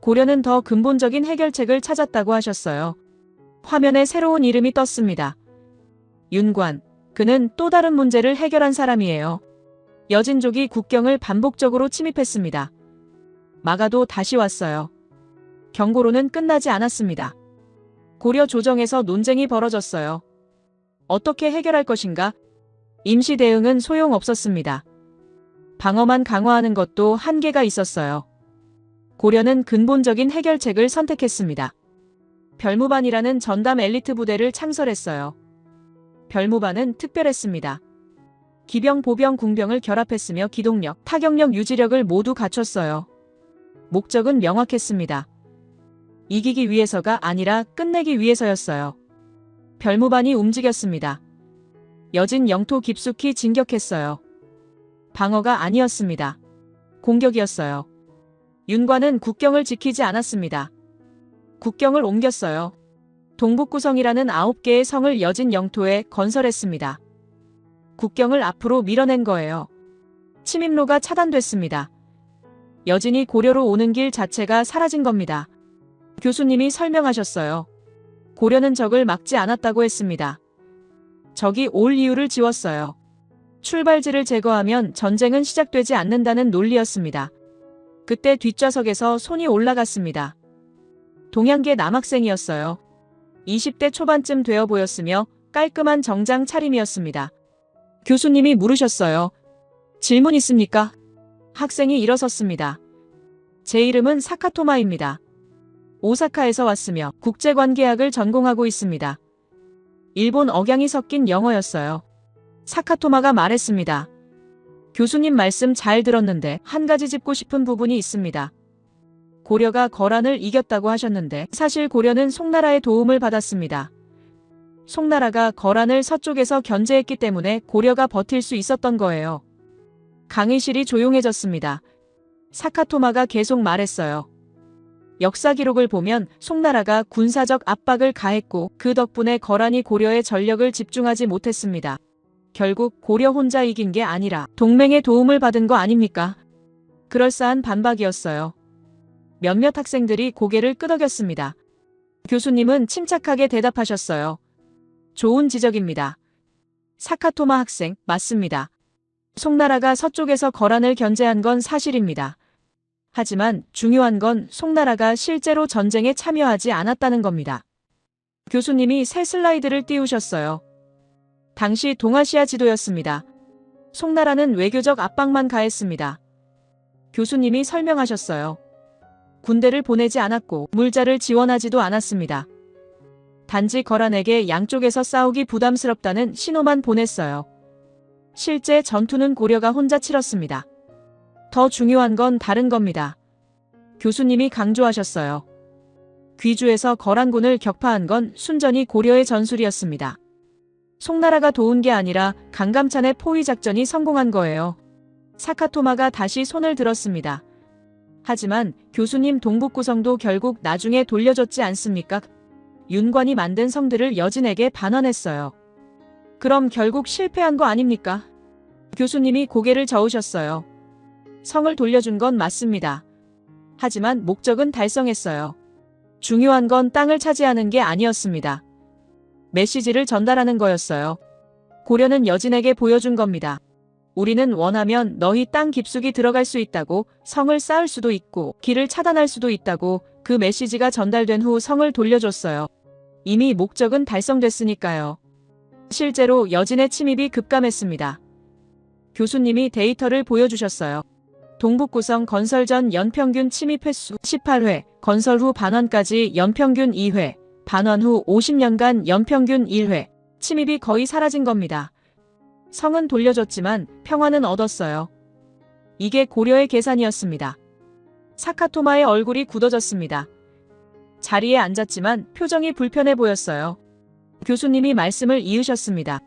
고려는 더 근본적인 해결책을 찾았다고 하셨어요. 화면에 새로운 이름이 떴습니다. 윤관. 그는 또 다른 문제를 해결한 사람이에요. 여진족이 국경을 반복적으로 침입했습니다. 마가도 다시 왔어요. 경고로는 끝나지 않았습니다. 고려 조정에서 논쟁이 벌어졌어요. 어떻게 해결할 것인가? 임시 대응은 소용없었습니다. 방어만 강화하는 것도 한계가 있었어요. 고려는 근본적인 해결책을 선택했습니다. 별무반이라는 전담 엘리트 부대를 창설했어요. 별무반은 특별했습니다. 기병, 보병, 궁병을 결합했으며 기동력, 타격력, 유지력을 모두 갖췄어요. 목적은 명확했습니다. 이기기 위해서가 아니라 끝내기 위해서였어요. 별무반이 움직였습니다. 여진 영토 깊숙이 진격했어요. 방어가 아니었습니다. 공격이었어요. 윤관은 국경을 지키지 않았습니다. 국경을 옮겼어요. 동북구성이라는 9개의 성을 여진 영토에 건설했습니다. 국경을 앞으로 밀어낸 거예요. 침입로가 차단됐습니다. 여진이 고려로 오는 길 자체가 사라진 겁니다. 교수님이 설명하셨어요. 고려는 적을 막지 않았다고 했습니다. 적이 올 이유를 지웠어요. 출발지를 제거하면 전쟁은 시작되지 않는다는 논리였습니다. 그때 뒷좌석에서 손이 올라갔습니다. 동양계 남학생이었어요. 20대 초반쯤 되어 보였으며 깔끔한 정장 차림이었습니다. 교수님이 물으셨어요. 질문 있습니까? 학생이 일어섰습니다. 제 이름은 사카토마입니다. 오사카에서 왔으며 국제관계학을 전공하고 있습니다. 일본 억양이 섞인 영어였어요. 사카토마가 말했습니다. 교수님 말씀 잘 들었는데 한 가지 짚고 싶은 부분이 있습니다. 고려가 거란을 이겼다고 하셨는데 사실 고려는 송나라의 도움을 받았습니다. 송나라가 거란을 서쪽에서 견제했기 때문에 고려가 버틸 수 있었던 거예요. 강의실이 조용해졌습니다. 사카토마가 계속 말했어요. 역사 기록을 보면 송나라가 군사적 압박을 가했고 그 덕분에 거란이 고려의 전력을 집중하지 못했습니다. 결국 고려 혼자 이긴 게 아니라 동맹의 도움을 받은 거 아닙니까? 그럴싸한 반박이었어요. 몇몇 학생들이 고개를 끄덕였습니다. 교수님은 침착하게 대답하셨어요. 좋은 지적입니다. 사카토마 학생, 맞습니다. 송나라가 서쪽에서 거란을 견제한 건 사실입니다. 하지만 중요한 건 송나라가 실제로 전쟁에 참여하지 않았다는 겁니다. 교수님이 새 슬라이드를 띄우셨어요. 당시 동아시아 지도였습니다. 송나라는 외교적 압박만 가했습니다. 교수님이 설명하셨어요. 군대를 보내지 않았고 물자를 지원하지도 않았습니다. 단지 거란에게 양쪽에서 싸우기 부담스럽다는 신호만 보냈어요. 실제 전투는 고려가 혼자 치렀습니다. 더 중요한 건 다른 겁니다. 교수님이 강조하셨어요. 귀주에서 거란군을 격파한 건 순전히 고려의 전술이었습니다. 송나라가 도운 게 아니라 강감찬의 포위 작전이 성공한 거예요. 사카토마가 다시 손을 들었습니다. 하지만 교수님 동북구성도 결국 나중에 돌려줬지 않습니까? 윤관이 만든 성들을 여진에게 반환했어요. 그럼 결국 실패한 거 아닙니까? 교수님이 고개를 저으셨어요. 성을 돌려준 건 맞습니다. 하지만 목적은 달성했어요. 중요한 건 땅을 차지하는 게 아니었습니다. 메시지를 전달하는 거였어요. 고려는 여진에게 보여준 겁니다. 우리는 원하면 너희 땅 깊숙이 들어갈 수 있다고, 성을 쌓을 수도 있고 길을 차단할 수도 있다고. 그 메시지가 전달된 후 성을 돌려줬어요. 이미 목적은 달성됐으니까요. 실제로 여진의 침입이 급감했습니다. 교수님이 데이터를 보여주셨어요. 동북구성 건설 전 연평균 침입 횟수 18회, 건설 후 반환까지 연평균 2회, 반환 후 50년간 연평균 1회, 침입이 거의 사라진 겁니다. 성은 돌려줬지만 평화는 얻었어요. 이게 고려의 계산이었습니다. 사카토마의 얼굴이 굳어졌습니다. 자리에 앉았지만 표정이 불편해 보였어요. 교수님이 말씀을 이으셨습니다.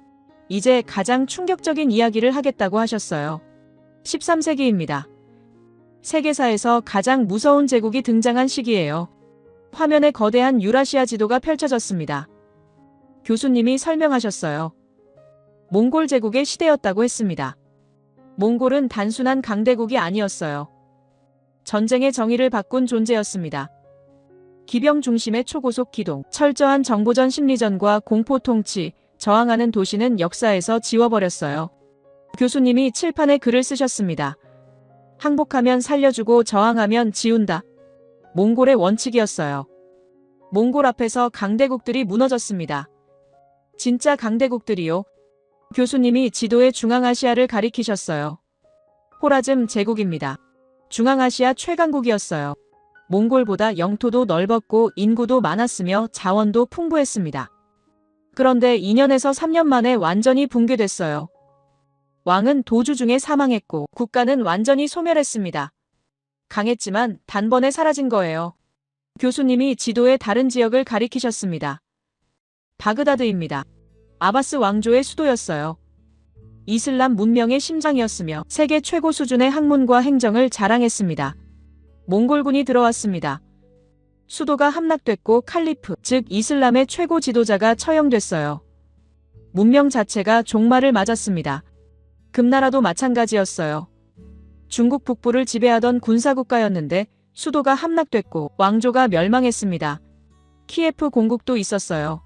이제 가장 충격적인 이야기를 하겠다고 하셨어요. 13세기입니다. 세계사에서 가장 무서운 제국이 등장한 시기예요. 화면에 거대한 유라시아 지도가 펼쳐졌습니다. 교수님이 설명하셨어요. 몽골 제국의 시대였다고 했습니다. 몽골은 단순한 강대국이 아니었어요. 전쟁의 정의를 바꾼 존재였습니다. 기병 중심의 초고속 기동, 철저한 정보전 심리전과 공포 통치, 저항하는 도시는 역사에서 지워버렸어요. 교수님이 칠판에 글을 쓰셨습니다. 항복하면 살려주고 저항하면 지운다. 몽골의 원칙이었어요. 몽골 앞에서 강대국들이 무너졌습니다. 진짜 강대국들이요. 교수님이 지도의 중앙아시아를 가리키셨어요. 호라즘 제국입니다. 중앙아시아 최강국이었어요. 몽골보다 영토도 넓었고 인구도 많았으며 자원도 풍부했습니다. 그런데 2년에서 3년 만에 완전히 붕괴됐어요. 왕은 도주 중에 사망했고 국가는 완전히 소멸했습니다. 강했지만 단번에 사라진 거예요. 교수님이 지도의 다른 지역을 가리키셨습니다. 바그다드입니다. 아바스 왕조의 수도였어요. 이슬람 문명의 심장이었으며 세계 최고 수준의 학문과 행정을 자랑했습니다. 몽골군이 들어왔습니다. 수도가 함락됐고 칼리프, 즉 이슬람의 최고 지도자가 처형됐어요. 문명 자체가 종말을 맞았습니다. 금나라도 마찬가지였어요. 중국 북부를 지배하던 군사국가였는데 수도가 함락됐고 왕조가 멸망했습니다. 키예프 공국도 있었어요.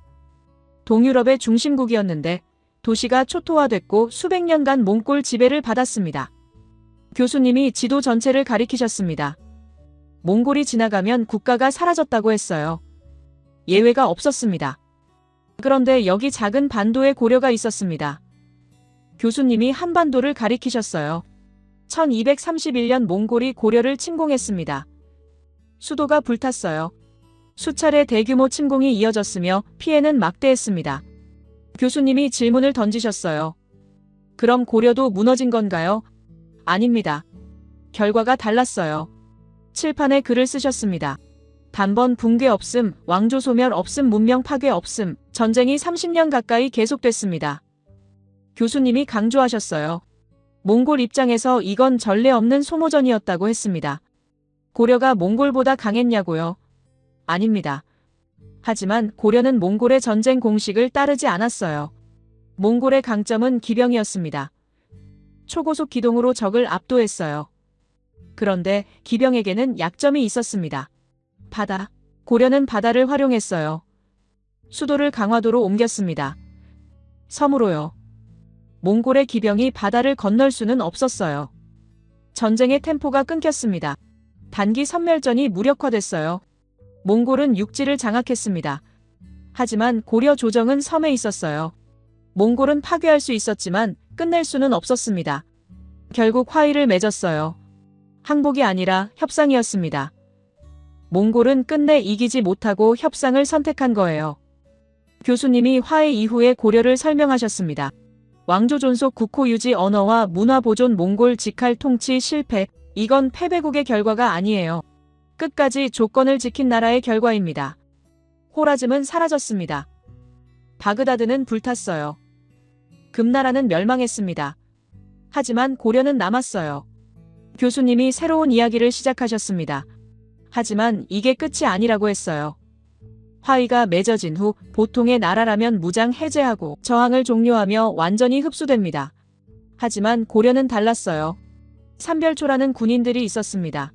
동유럽의 중심국이었는데 도시가 초토화됐고 수백 년간 몽골 지배를 받았습니다. 교수님이 지도 전체를 가리키셨습니다. 몽골이 지나가면 국가가 사라졌다고 했어요. 예외가 없었습니다. 그런데 여기 작은 반도에 고려가 있었습니다. 교수님이 한반도를 가리키셨어요. 1231년 몽골이 고려를 침공했습니다. 수도가 불탔어요. 수차례 대규모 침공이 이어졌으며 피해는 막대했습니다. 교수님이 질문을 던지셨어요. 그럼 고려도 무너진 건가요? 아닙니다. 결과가 달랐어요. 칠판에 글을 쓰셨습니다. 단번 붕괴 없음, 왕조 소멸 없음, 문명 파괴 없음, 전쟁이 30년 가까이 계속됐습니다. 교수님이 강조하셨어요. 몽골 입장에서 이건 전례 없는 소모전이었다고 했습니다. 고려가 몽골보다 강했냐고요? 아닙니다. 하지만 고려는 몽골의 전쟁 공식을 따르지 않았어요. 몽골의 강점은 기병이었습니다. 초고속 기동으로 적을 압도했어요. 그런데 기병에게는 약점이 있었습니다. 바다. 고려는 바다를 활용했어요. 수도를 강화도로 옮겼습니다. 섬으로요. 몽골의 기병이 바다를 건널 수는 없었어요. 전쟁의 템포가 끊겼습니다. 단기 선멸전이 무력화됐어요. 몽골은 육지를 장악했습니다. 하지만 고려 조정은 섬에 있었어요. 몽골은 파괴할 수 있었지만 끝낼 수는 없었습니다. 결국 화의를 맺었어요. 항복이 아니라 협상이었습니다. 몽골은 끝내 이기지 못하고 협상을 선택한 거예요. 교수님이 화해 이후에 고려를 설명하셨습니다. 왕조 존속 국호 유지 언어와 문화 보존 몽골 직할 통치 실패. 이건 패배국의 결과가 아니에요. 끝까지 조건을 지킨 나라의 결과입니다. 호라즘은 사라졌습니다. 바그다드는 불탔어요. 금나라는 멸망했습니다. 하지만 고려는 남았어요. 교수님이 새로운 이야기를 시작하셨습니다. 하지만 이게 끝이 아니라고 했어요. 화의가 맺어진 후 보통의 나라라면 무장 해제하고 저항을 종료하며 완전히 흡수됩니다. 하지만 고려는 달랐어요. 삼별초라는 군인들이 있었습니다.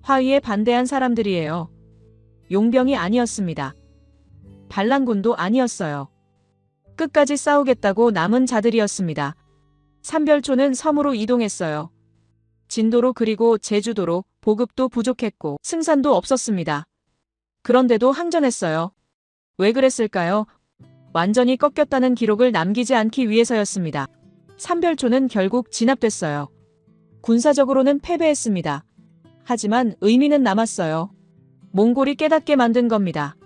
화의에 반대한 사람들이에요. 용병이 아니었습니다. 반란군도 아니었어요. 끝까지 싸우겠다고 남은 자들이었습니다. 삼별초는 섬으로 이동했어요. 진도로 그리고 제주도로. 보급도 부족했고 승산도 없었습니다. 그런데도 항전했어요. 왜 그랬을까요? 완전히 꺾였다는 기록을 남기지 않기 위해서였습니다. 삼별초는 결국 진압됐어요. 군사적으로는 패배했습니다. 하지만 의미는 남았어요. 몽골이 깨닫게 만든 겁니다.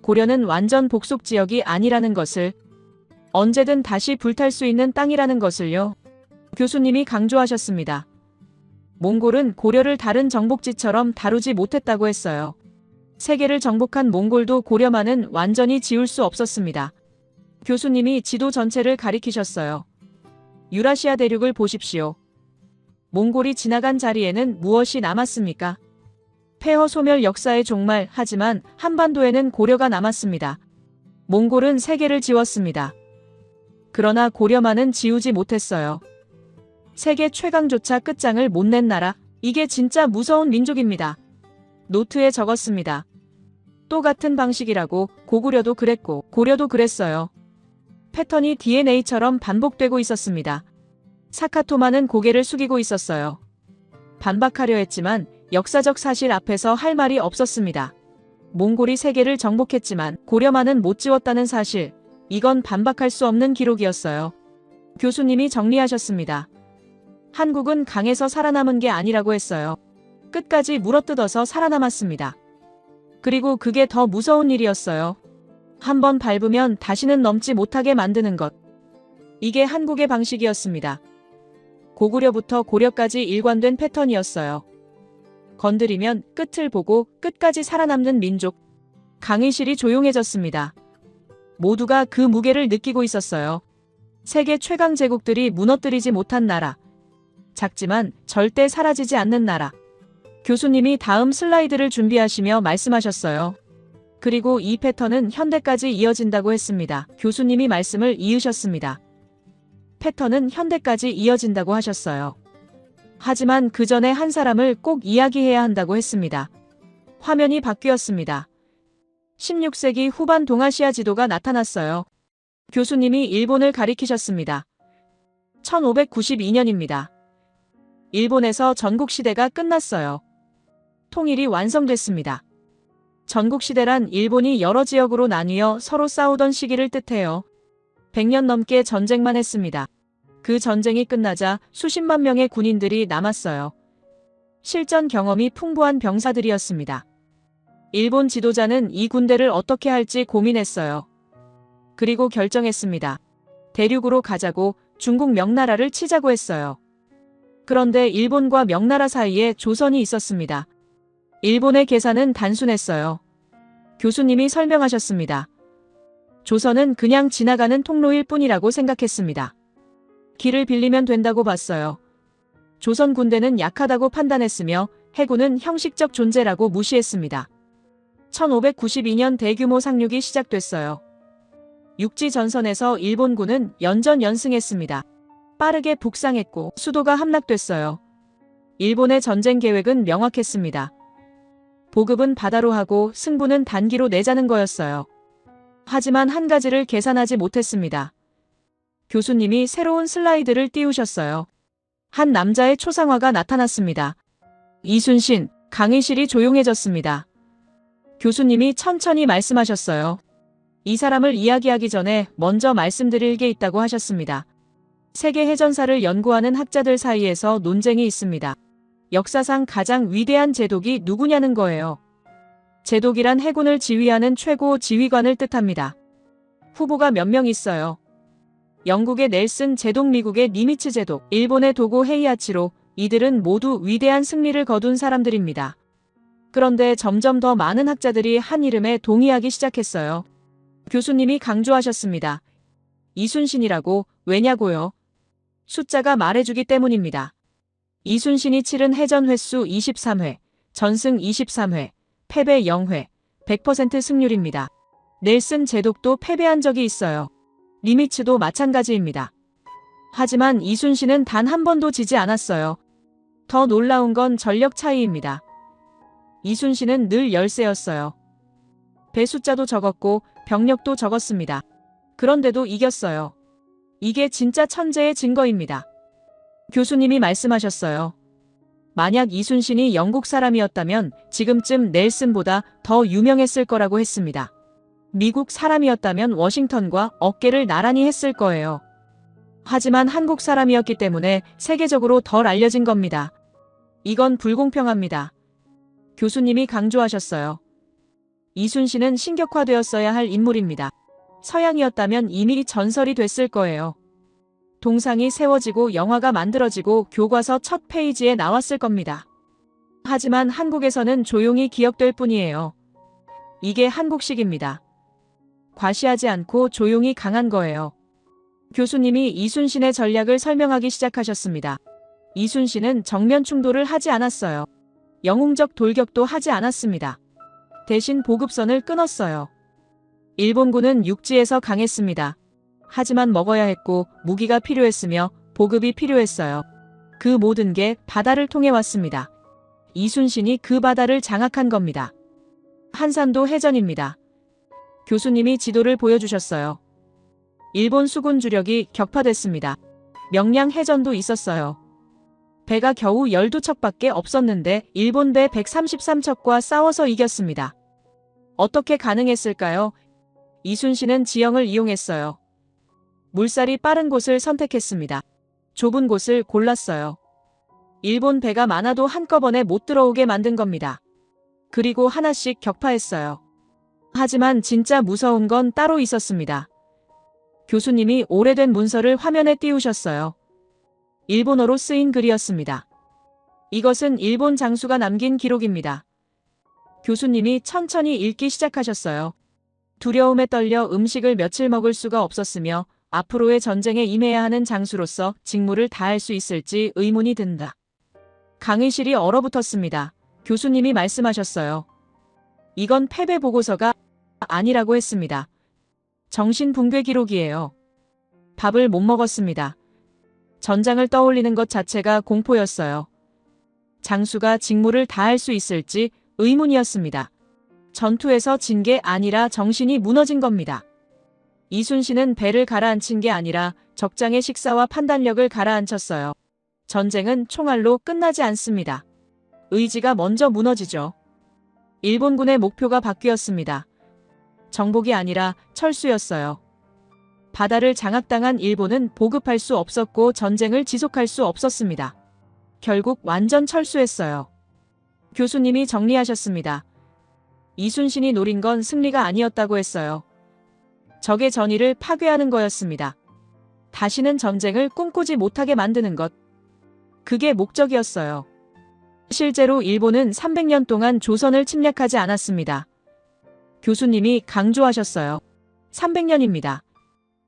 고려는 완전 복속 지역이 아니라는 것을, 언제든 다시 불탈 수 있는 땅이라는 것을요. 교수님이 강조하셨습니다. 몽골은 고려를 다른 정복지처럼 다루지 못했다고 했어요. 세계를 정복한 몽골도 고려만은 완전히 지울 수 없었습니다. 교수님이 지도 전체를 가리키셨어요. 유라시아 대륙을 보십시오. 몽골이 지나간 자리에는 무엇이 남았습니까? 폐허 소멸 역사의 종말. 하지만 한반도에는 고려가 남았습니다. 몽골은 세계를 지웠습니다. 그러나 고려만은 지우지 못했어요. 세계 최강조차 끝장을 못 낸 나라. 이게 진짜 무서운 민족입니다. 노트에 적었습니다. 또 같은 방식이라고. 고구려도 그랬고 고려도 그랬어요. 패턴이 DNA처럼 반복되고 있었습니다. 사카토마는 고개를 숙이고 있었어요. 반박하려 했지만 역사적 사실 앞에서 할 말이 없었습니다. 몽골이 세계를 정복했지만 고려만은 못 지웠다는 사실. 이건 반박할 수 없는 기록이었어요. 교수님이 정리하셨습니다. 한국은 강해서 살아남은 게 아니라고 했어요. 끝까지 물어뜯어서 살아남았습니다. 그리고 그게 더 무서운 일이었어요. 한번 밟으면 다시는 넘지 못하게 만드는 것. 이게 한국의 방식이었습니다. 고구려부터 고려까지 일관된 패턴이었어요. 건드리면 끝을 보고 끝까지 살아남는 민족. 강의실이 조용해졌습니다. 모두가 그 무게를 느끼고 있었어요. 세계 최강 제국들이 무너뜨리지 못한 나라. 작지만 절대 사라지지 않는 나라. 교수님이 다음 슬라이드를 준비하시며 말씀하셨어요. 그리고 이 패턴은 현대까지 이어진다고 했습니다. 교수님이 말씀을 이으셨습니다. 패턴은 현대까지 이어진다고 하셨어요. 하지만 그 전에 한 사람을 꼭 이야기해야 한다고 했습니다. 화면이 바뀌었습니다. 16세기 후반 동아시아 지도가 나타났어요. 교수님이 일본을 가리키셨습니다. 1592년입니다. 일본에서 전국시대가 끝났어요. 통일이 완성됐습니다. 전국시대란 일본이 여러 지역으로 나뉘어 서로 싸우던 시기를 뜻해요. 100년 넘게 전쟁만 했습니다. 그 전쟁이 끝나자 수십만 명의 군인들이 남았어요. 실전 경험이 풍부한 병사들이었습니다. 일본 지도자는 이 군대를 어떻게 할지 고민했어요. 그리고 결정했습니다. 대륙으로 가자고 중국 명나라를 치자고 했어요. 그런데 일본과 명나라 사이에 조선이 있었습니다. 일본의 계산은 단순했어요. 교수님이 설명하셨습니다. 조선은 그냥 지나가는 통로일 뿐이라고 생각했습니다. 길을 빌리면 된다고 봤어요. 조선 군대는 약하다고 판단했으며 해군은 형식적 존재라고 무시했습니다. 1592년 대규모 상륙이 시작됐어요. 육지 전선에서 일본군은 연전연승했습니다. 빠르게 북상했고 수도가 함락됐어요. 일본의 전쟁 계획은 명확했습니다. 보급은 바다로 하고 승부는 단기로 내자는 거였어요. 하지만 한 가지를 계산하지 못했습니다. 교수님이 새로운 슬라이드를 띄우셨어요. 한 남자의 초상화가 나타났습니다. 이순신, 강의실이 조용해졌습니다. 교수님이 천천히 말씀하셨어요. 이 사람을 이야기하기 전에 먼저 말씀드릴 게 있다고 하셨습니다. 세계 해전사를 연구하는 학자들 사이에서 논쟁이 있습니다. 역사상 가장 위대한 제독이 누구냐는 거예요. 제독이란 해군을 지휘하는 최고 지휘관을 뜻합니다. 후보가 몇 명 있어요. 영국의 넬슨 제독, 미국의 니미츠 제독, 일본의 도고 헤이아치로, 이들은 모두 위대한 승리를 거둔 사람들입니다. 그런데 점점 더 많은 학자들이 한 이름에 동의하기 시작했어요. 교수님이 강조하셨습니다. 이순신이라고. 왜냐고요? 숫자가 말해주기 때문입니다. 이순신이 치른 해전 횟수 23회, 전승 23회, 패배 0회, 100% 승률입니다. 넬슨 제독도 패배한 적이 있어요. 니미츠도 마찬가지입니다. 하지만 이순신은 단 한 번도 지지 않았어요. 더 놀라운 건 전력 차이입니다. 이순신은 늘 열세였어요. 배 숫자도 적었고 병력도 적었습니다. 그런데도 이겼어요. 이게 진짜 천재의 증거입니다. 교수님이 말씀하셨어요. 만약 이순신이 영국 사람이었다면 지금쯤 넬슨보다 더 유명했을 거라고 했습니다. 미국 사람이었다면 워싱턴과 어깨를 나란히 했을 거예요. 하지만 한국 사람이었기 때문에 세계적으로 덜 알려진 겁니다. 이건 불공평합니다. 교수님이 강조하셨어요. 이순신은 신격화되었어야 할 인물입니다. 서양이었다면 이미 전설이 됐을 거예요. 동상이 세워지고 영화가 만들어지고 교과서 첫 페이지에 나왔을 겁니다. 하지만 한국에서는 조용히 기억될 뿐이에요. 이게 한국식입니다. 과시하지 않고 조용히 강한 거예요. 교수님이 이순신의 전략을 설명하기 시작하셨습니다. 이순신은 정면 충돌을 하지 않았어요. 영웅적 돌격도 하지 않았습니다. 대신 보급선을 끊었어요. 일본군은 육지에서 강했습니다. 하지만 먹어야 했고 무기가 필요했으며 보급이 필요했어요. 그 모든 게 바다를 통해 왔습니다. 이순신이 그 바다를 장악한 겁니다. 한산도 해전입니다. 교수님이 지도를 보여주셨어요. 일본 수군 주력이 격파됐습니다. 명량 해전도 있었어요. 배가 겨우 12척밖에 없었는데 일본 배 133척과 싸워서 이겼습니다. 어떻게 가능했을까요? 이순신은 지형을 이용했어요. 물살이 빠른 곳을 선택했습니다. 좁은 곳을 골랐어요. 일본 배가 많아도 한꺼번에 못 들어오게 만든 겁니다. 그리고 하나씩 격파했어요. 하지만 진짜 무서운 건 따로 있었습니다. 교수님이 오래된 문서를 화면에 띄우셨어요. 일본어로 쓰인 글이었습니다. 이것은 일본 장수가 남긴 기록입니다. 교수님이 천천히 읽기 시작하셨어요. 두려움에 떨려 음식을 며칠 먹을 수가 없었으며 앞으로의 전쟁에 임해야 하는 장수로서 직무를 다할 수 있을지 의문이 든다. 강의실이 얼어붙었습니다. 교수님이 말씀하셨어요. 이건 패배 보고서가 아니라고 했습니다. 정신붕괴 기록이에요. 밥을 못 먹었습니다. 전장을 떠올리는 것 자체가 공포였어요. 장수가 직무를 다할 수 있을지 의문이었습니다. 전투에서 진 게 아니라 정신이 무너진 겁니다. 이순신은 배를 가라앉힌 게 아니라 적장의 식사와 판단력을 가라앉혔어요. 전쟁은 총알로 끝나지 않습니다. 의지가 먼저 무너지죠. 일본군의 목표가 바뀌었습니다. 정복이 아니라 철수였어요. 바다를 장악당한 일본은 보급할 수 없었고 전쟁을 지속할 수 없었습니다. 결국 완전 철수했어요. 교수님이 정리하셨습니다. 이순신이 노린 건 승리가 아니었다고 했어요. 적의 전의를 파괴하는 거였습니다. 다시는 전쟁을 꿈꾸지 못하게 만드는 것. 그게 목적이었어요. 실제로 일본은 300년 동안 조선을 침략하지 않았습니다. 교수님이 강조하셨어요. 300년입니다.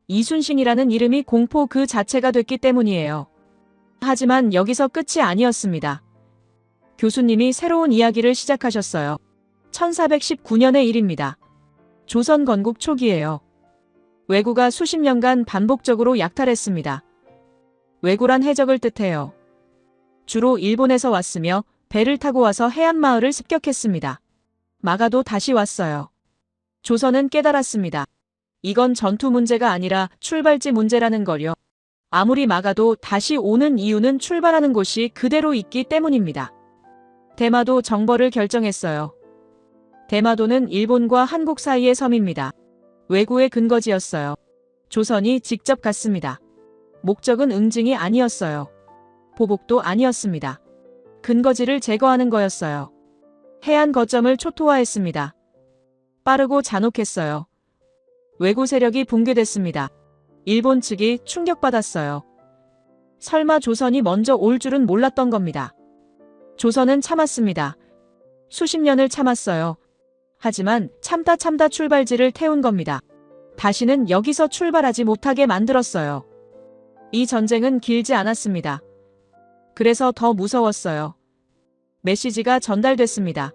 이순신이라는 이름이 공포 그 자체가 됐기 때문이에요. 하지만 여기서 끝이 아니었습니다. 교수님이 새로운 이야기를 시작하셨어요. 1419년의 일입니다. 조선 건국 초기예요. 왜구가 수십 년간 반복적으로 약탈했습니다. 왜구란 해적을 뜻해요. 주로 일본에서 왔으며 배를 타고 와서 해안마을을 습격했습니다. 마가도 다시 왔어요. 조선은 깨달았습니다. 이건 전투 문제가 아니라 출발지 문제라는 걸요. 아무리 막아도 다시 오는 이유는 출발하는 곳이 그대로 있기 때문입니다. 대마도 정벌을 결정했어요. 대마도는 일본과 한국 사이의 섬입니다. 왜구의 근거지였어요. 조선이 직접 갔습니다. 목적은 응징이 아니었어요. 보복도 아니었습니다. 근거지를 제거하는 거였어요. 해안 거점을 초토화했습니다. 빠르고 잔혹했어요. 왜구 세력이 붕괴됐습니다. 일본 측이 충격받았어요. 설마 조선이 먼저 올 줄은 몰랐던 겁니다. 조선은 참았습니다. 수십 년을 참았어요. 하지만 참다 출발지를 태운 겁니다. 다시는 여기서 출발하지 못하게 만들었어요. 이 전쟁은 길지 않았습니다. 그래서 더 무서웠어요. 메시지가 전달됐습니다.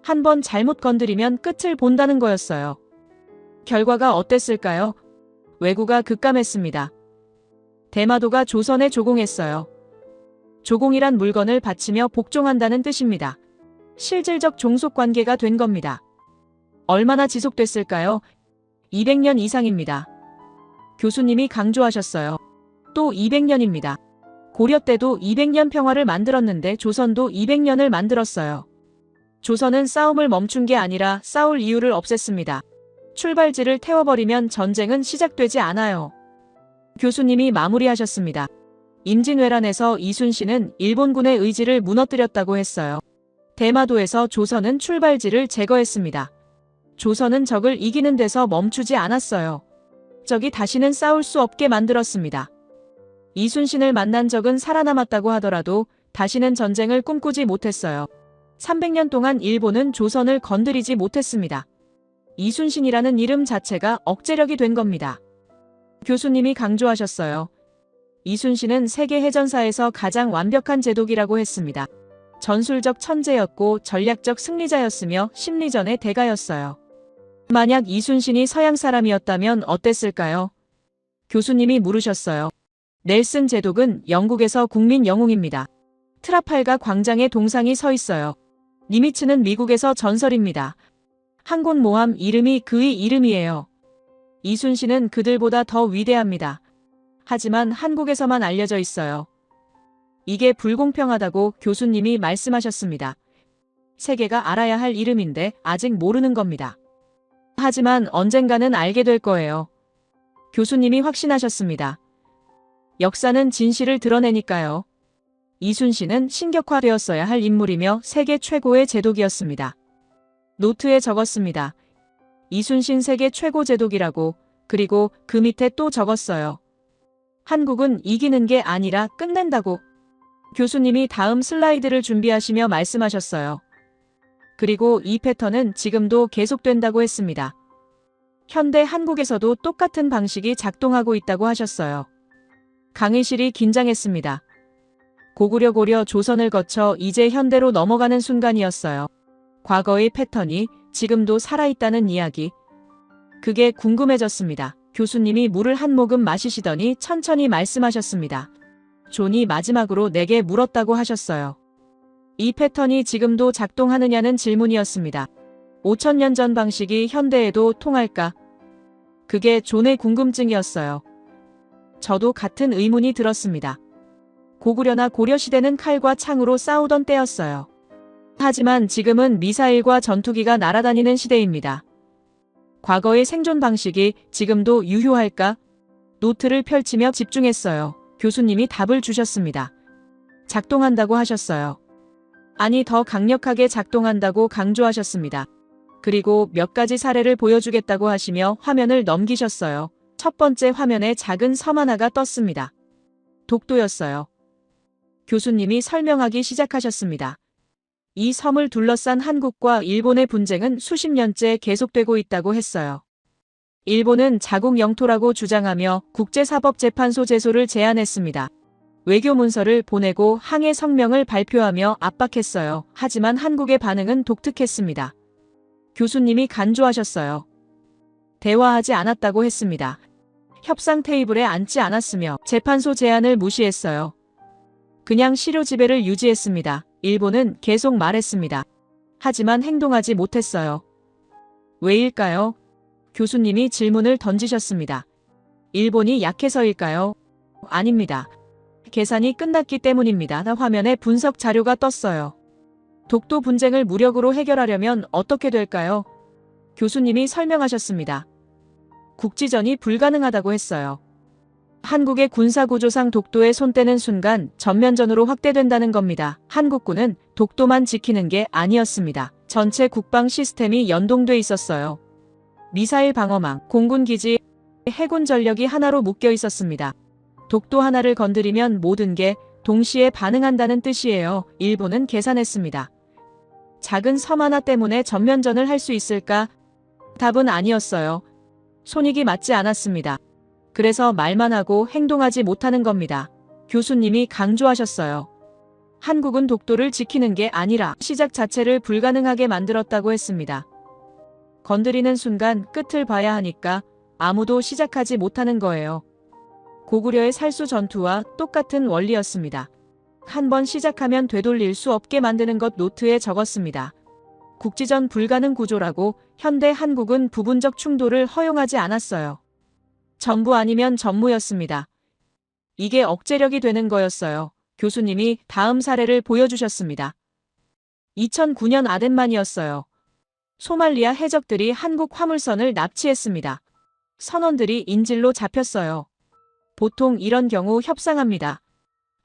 한 번 잘못 건드리면 끝을 본다는 거였어요. 결과가 어땠을까요? 왜구가 급감했습니다. 대마도가 조선에 조공했어요. 조공이란 물건을 바치며 복종한다는 뜻입니다. 실질적 종속관계가 된 겁니다. 얼마나 지속됐을까요? 200년 이상입니다. 교수님이 강조하셨어요. 또 200년입니다. 고려 때도 200년 평화를 만들었는데 조선도 200년을 만들었어요. 조선은 싸움을 멈춘 게 아니라 싸울 이유를 없앴습니다. 출발지를 태워버리면 전쟁은 시작되지 않아요. 교수님이 마무리하셨습니다. 임진왜란에서 이순신은 일본군의 의지를 무너뜨렸다고 했어요. 대마도에서 조선은 출발지를 제거했습니다. 조선은 적을 이기는 데서 멈추지 않았어요. 적이 다시는 싸울 수 없게 만들었습니다. 이순신을 만난 적은 살아남았다고 하더라도 다시는 전쟁을 꿈꾸지 못했어요. 300년 동안 일본은 조선을 건드리지 못했습니다. 이순신이라는 이름 자체가 억제력이 된 겁니다. 교수님이 강조하셨어요. 이순신은 세계 해전사에서 가장 완벽한 제독이라고 했습니다. 전술적 천재였고 전략적 승리자였으며 심리전의 대가였어요. 만약 이순신이 서양 사람이었다면 어땠을까요? 교수님이 물으셨어요. 넬슨 제독은 영국에서 국민 영웅입니다. 트라팔가 광장에 동상이 서 있어요. 니미츠는 미국에서 전설입니다. 항곤모함 이름이 그의 이름이에요. 이순신은 그들보다 더 위대합니다. 하지만 한국에서만 알려져 있어요. 이게 불공평하다고 교수님이 말씀하셨습니다. 세계가 알아야 할 이름인데 아직 모르는 겁니다. 하지만 언젠가는 알게 될 거예요. 교수님이 확신하셨습니다. 역사는 진실을 드러내니까요. 이순신은 신격화되었어야 할 인물이며 세계 최고의 제독이었습니다. 노트에 적었습니다. 이순신 세계 최고 제독이라고. 그리고 그 밑에 또 적었어요. 한국은 이기는 게 아니라 끝낸다고. 교수님이 다음 슬라이드를 준비하시며 말씀하셨어요. 그리고 이 패턴은 지금도 계속된다고 했습니다. 현대 한국에서도 똑같은 방식이 작동하고 있다고 하셨어요. 강의실이 긴장했습니다. 고구려 조선을 거쳐 이제 현대로 넘어가는 순간이었어요. 과거의 패턴이 지금도 살아있다는 이야기. 그게 궁금해졌습니다. 교수님이 물을 한 모금 마시시더니 천천히 말씀하셨습니다. 존이 마지막으로 내게 물었다고 하셨어요. 이 패턴이 지금도 작동하느냐는 질문이었습니다. 5000년 전 방식이 현대에도 통할까? 그게 존의 궁금증이었어요. 저도 같은 의문이 들었습니다. 고구려나 고려시대는 칼과 창으로 싸우던 때였어요. 하지만 지금은 미사일과 전투기가 날아다니는 시대입니다. 과거의 생존 방식이 지금도 유효할까? 노트를 펼치며 집중했어요. 교수님이 답을 주셨습니다. 작동한다고 하셨어요. 아니, 더 강력하게 작동한다고 강조하셨습니다. 그리고 몇 가지 사례를 보여주겠다고 하시며 화면을 넘기셨어요. 첫 번째 화면에 작은 섬 하나가 떴습니다. 독도였어요. 교수님이 설명하기 시작하셨습니다. 이 섬을 둘러싼 한국과 일본의 분쟁은 수십 년째 계속되고 있다고 했어요. 일본은 자국 영토라고 주장하며 국제사법재판소 제소를 제안했습니다. 외교 문서를 보내고 항해 성명을 발표하며 압박했어요. 하지만 한국의 반응은 독특했습니다. 교수님이 간조하셨어요. 대화하지 않았다고 했습니다. 협상 테이블에 앉지 않았으며 재판소 제안을 무시했어요. 그냥 실효 지배를 유지했습니다. 일본은 계속 말했습니다. 하지만 행동하지 못했어요. 왜일까요? 교수님이 질문을 던지셨습니다. 일본이 약해서일까요? 아닙니다. 계산이 끝났기 때문입니다. 화면에 분석 자료가 떴어요. 독도 분쟁을 무력으로 해결하려면 어떻게 될까요? 교수님이 설명하셨습니다. 국지전이 불가능하다고 했어요. 한국의 군사구조상 독도에 손 떼는 순간 전면전으로 확대된다는 겁니다. 한국군은 독도만 지키는 게 아니었습니다. 전체 국방 시스템이 연동돼 있었어요. 미사일 방어망, 공군기지, 해군 전력이 하나로 묶여 있었습니다. 독도 하나를 건드리면 모든 게 동시에 반응한다는 뜻이에요. 일본은 계산했습니다. 작은 섬 하나 때문에 전면전을 할 수 있을까? 답은 아니었어요. 손익이 맞지 않았습니다. 그래서 말만 하고 행동하지 못하는 겁니다. 교수님이 강조하셨어요. 한국은 독도를 지키는 게 아니라 시작 자체를 불가능하게 만들었다고 했습니다. 건드리는 순간 끝을 봐야 하니까 아무도 시작하지 못하는 거예요. 고구려의 살수 전투와 똑같은 원리였습니다. 한 번 시작하면 되돌릴 수 없게 만드는 것 노트에 적었습니다. 국지전 불가능 구조라고 현대 한국은 부분적 충돌을 허용하지 않았어요. 전부 아니면 전무였습니다. 이게 억제력이 되는 거였어요. 교수님이 다음 사례를 보여주셨습니다. 2009년 아덴만이었어요. 소말리아 해적들이 한국 화물선을 납치했습니다. 선원들이 인질로 잡혔어요. 보통 이런 경우 협상합니다.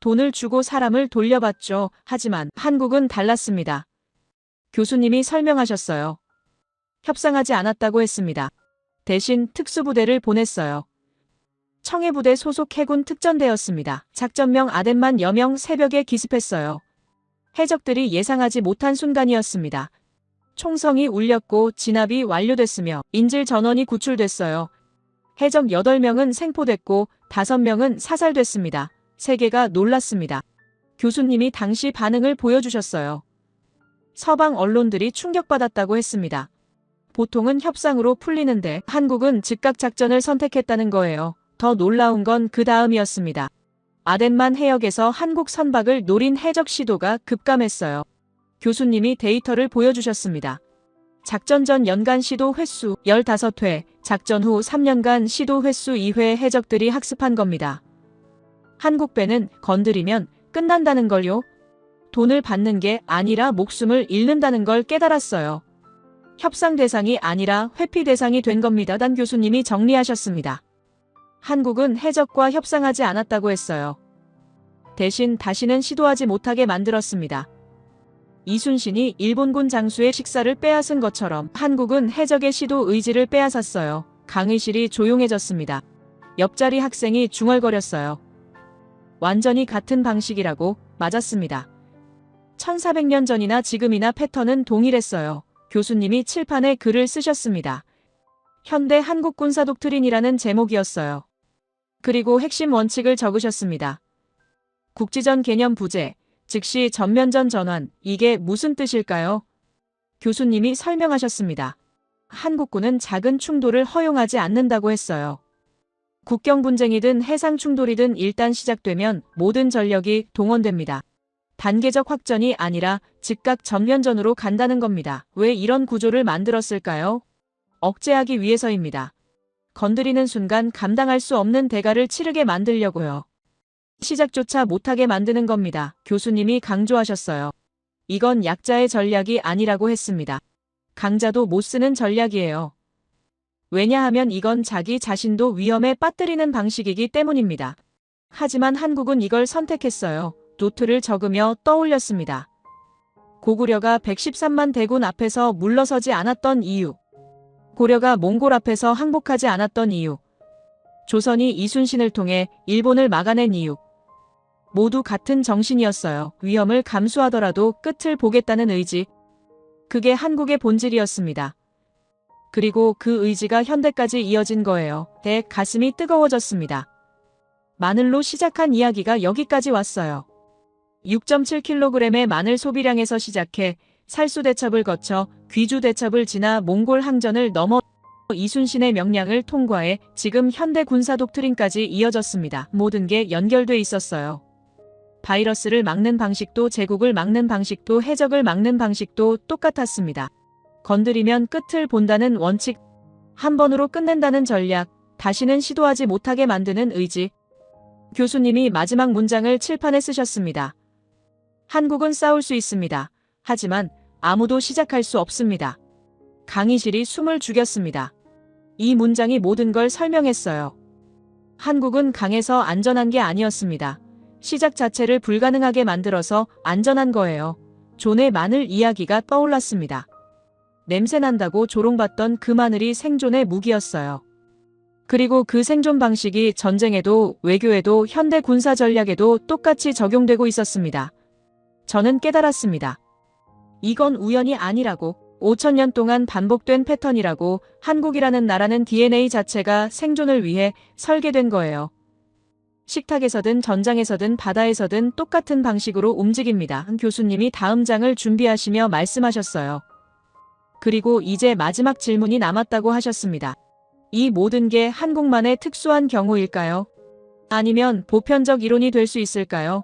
돈을 주고 사람을 돌려받죠. 하지만 한국은 달랐습니다. 교수님이 설명하셨어요. 협상하지 않았다고 했습니다. 대신 특수부대를 보냈어요. 청해부대 소속 해군 특전대였습니다. 작전명 아덴만 여명 새벽에 기습했어요. 해적들이 예상하지 못한 순간이었습니다. 총성이 울렸고 진압이 완료됐으며 인질 전원이 구출됐어요. 해적 8명은 생포됐고 5명은 사살됐습니다. 세계가 놀랐습니다. 교수님이 당시 반응을 보여주셨어요. 서방 언론들이 충격받았다고 했습니다. 보통은 협상으로 풀리는데 한국은 즉각 작전을 선택했다는 거예요. 더 놀라운 건 그 다음이었습니다. 아덴만 해역에서 한국 선박을 노린 해적 시도가 급감했어요. 교수님이 데이터를 보여주셨습니다. 작전 전 연간 시도 횟수 15회, 작전 후 3년간 시도 횟수 2회 해적들이 학습한 겁니다. 한국 배는 건드리면 끝난다는 걸요. 돈을 받는 게 아니라 목숨을 잃는다는 걸 깨달았어요. 협상 대상이 아니라 회피 대상이 된 겁니다. 단 교수님이 정리하셨습니다. 한국은 해적과 협상하지 않았다고 했어요. 대신 다시는 시도하지 못하게 만들었습니다. 이순신이 일본군 장수의 식사를 빼앗은 것처럼 한국은 해적의 시도 의지를 빼앗았어요. 강의실이 조용해졌습니다. 옆자리 학생이 중얼거렸어요. 완전히 같은 방식이라고. 맞았습니다. 1400년 전이나 지금이나 패턴은 동일했어요. 교수님이 칠판에 글을 쓰셨습니다. 현대 한국 군사 독트린이라는 제목이었어요. 그리고 핵심 원칙을 적으셨습니다. 국지전 개념 부재, 즉시 전면전 전환, 이게 무슨 뜻일까요? 교수님이 설명하셨습니다. 한국군은 작은 충돌을 허용하지 않는다고 했어요. 국경 분쟁이든 해상 충돌이든 일단 시작되면 모든 전력이 동원됩니다. 단계적 확전이 아니라 즉각 전면전으로 간다는 겁니다. 왜 이런 구조를 만들었을까요? 억제하기 위해서입니다. 건드리는 순간 감당할 수 없는 대가를 치르게 만들려고요. 시작조차 못하게 만드는 겁니다. 교수님이 강조하셨어요. 이건 약자의 전략이 아니라고 했습니다. 강자도 못 쓰는 전략이에요. 왜냐하면 이건 자기 자신도 위험에 빠뜨리는 방식이기 때문입니다. 하지만 한국은 이걸 선택했어요. 노트를 적으며 떠올렸습니다. 고구려가 113만 대군 앞에서 물러서지 않았던 이유. 고려가 몽골 앞에서 항복하지 않았던 이유. 조선이 이순신을 통해 일본을 막아낸 이유. 모두 같은 정신이었어요. 위험을 감수하더라도 끝을 보겠다는 의지. 그게 한국의 본질이었습니다. 그리고 그 의지가 현대까지 이어진 거예요. 가슴이 뜨거워졌습니다. 마늘로 시작한 이야기가 여기까지 왔어요. 6.7kg의 마늘 소비량에서 시작해 살수 대첩을 거쳐 귀주 대첩을 지나 몽골 항전을 넘어 이순신의 명량을 통과해 지금 현대 군사 독트린까지 이어졌습니다. 모든 게 연결돼 있었어요. 바이러스를 막는 방식도 제국을 막는 방식도 해적을 막는 방식도 똑같았습니다. 건드리면 끝을 본다는 원칙, 한 번으로 끝낸다는 전략, 다시는 시도하지 못하게 만드는 의지. 교수님이 마지막 문장을 칠판에 쓰셨습니다. 한국은 싸울 수 있습니다. 하지만 아무도 시작할 수 없습니다. 강희실이 숨을 죽였습니다. 이 문장이 모든 걸 설명했어요. 한국은 강해서 안전한 게 아니었습니다. 시작 자체를 불가능하게 만들어서 안전한 거예요. 존의 마늘 이야기가 떠올랐습니다. 냄새난다고 조롱받던 그 마늘이 생존의 무기였어요. 그리고 그 생존 방식이 전쟁에도 외교에도 현대 군사 전략에도 똑같이 적용되고 있었습니다. 저는 깨달았습니다. 이건 우연이 아니라고, 5천년 동안 반복된 패턴이라고, 한국이라는 나라는 DNA 자체가 생존을 위해 설계된 거예요. 식탁에서든 전장에서든 바다에서든 똑같은 방식으로 움직입니다. 교수님이 다음 장을 준비하시며 말씀하셨어요. 그리고 이제 마지막 질문이 남았다고 하셨습니다. 이 모든 게 한국만의 특수한 경우일까요? 아니면 보편적 이론이 될 수 있을까요?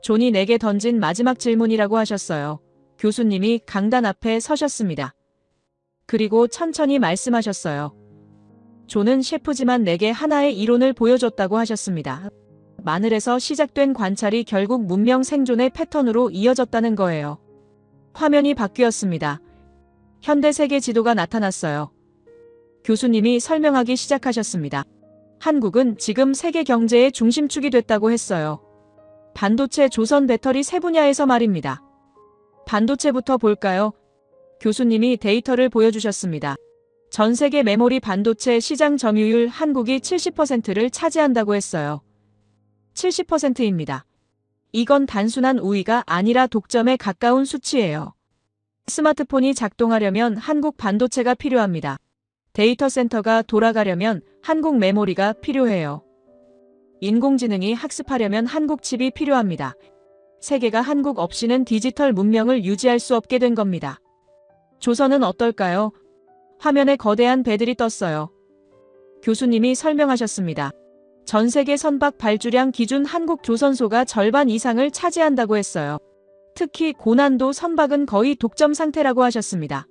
존이 내게 던진 마지막 질문이라고 하셨어요. 교수님이 강단 앞에 서셨습니다. 그리고 천천히 말씀하셨어요. 존은 셰프지만 내게 하나의 이론을 보여줬다고 하셨습니다. 마늘에서 시작된 관찰이 결국 문명 생존의 패턴으로 이어졌다는 거예요. 화면이 바뀌었습니다. 현대 세계 지도가 나타났어요. 교수님이 설명하기 시작하셨습니다. 한국은 지금 세계 경제의 중심축이 됐다고 했어요. 반도체, 조선, 배터리 세 분야에서 말입니다. 반도체부터 볼까요? 교수님이 데이터를 보여주셨습니다. 전 세계 메모리 반도체 시장 점유율 한국이 70%를 차지한다고 했어요. 70%입니다. 이건 단순한 우위가 아니라 독점에 가까운 수치예요. 스마트폰이 작동하려면 한국 반도체가 필요합니다. 데이터 센터가 돌아가려면 한국 메모리가 필요해요. 인공지능이 학습하려면 한국 칩이 필요합니다. 세계가 한국 없이는 디지털 문명을 유지할 수 없게 된 겁니다. 조선은 어떨까요? 화면에 거대한 배들이 떴어요. 교수님이 설명하셨습니다. 전 세계 선박 발주량 기준 한국 조선소가 절반 이상을 차지한다고 했어요. 특히 고난도 선박은 거의 독점 상태라고 하셨습니다.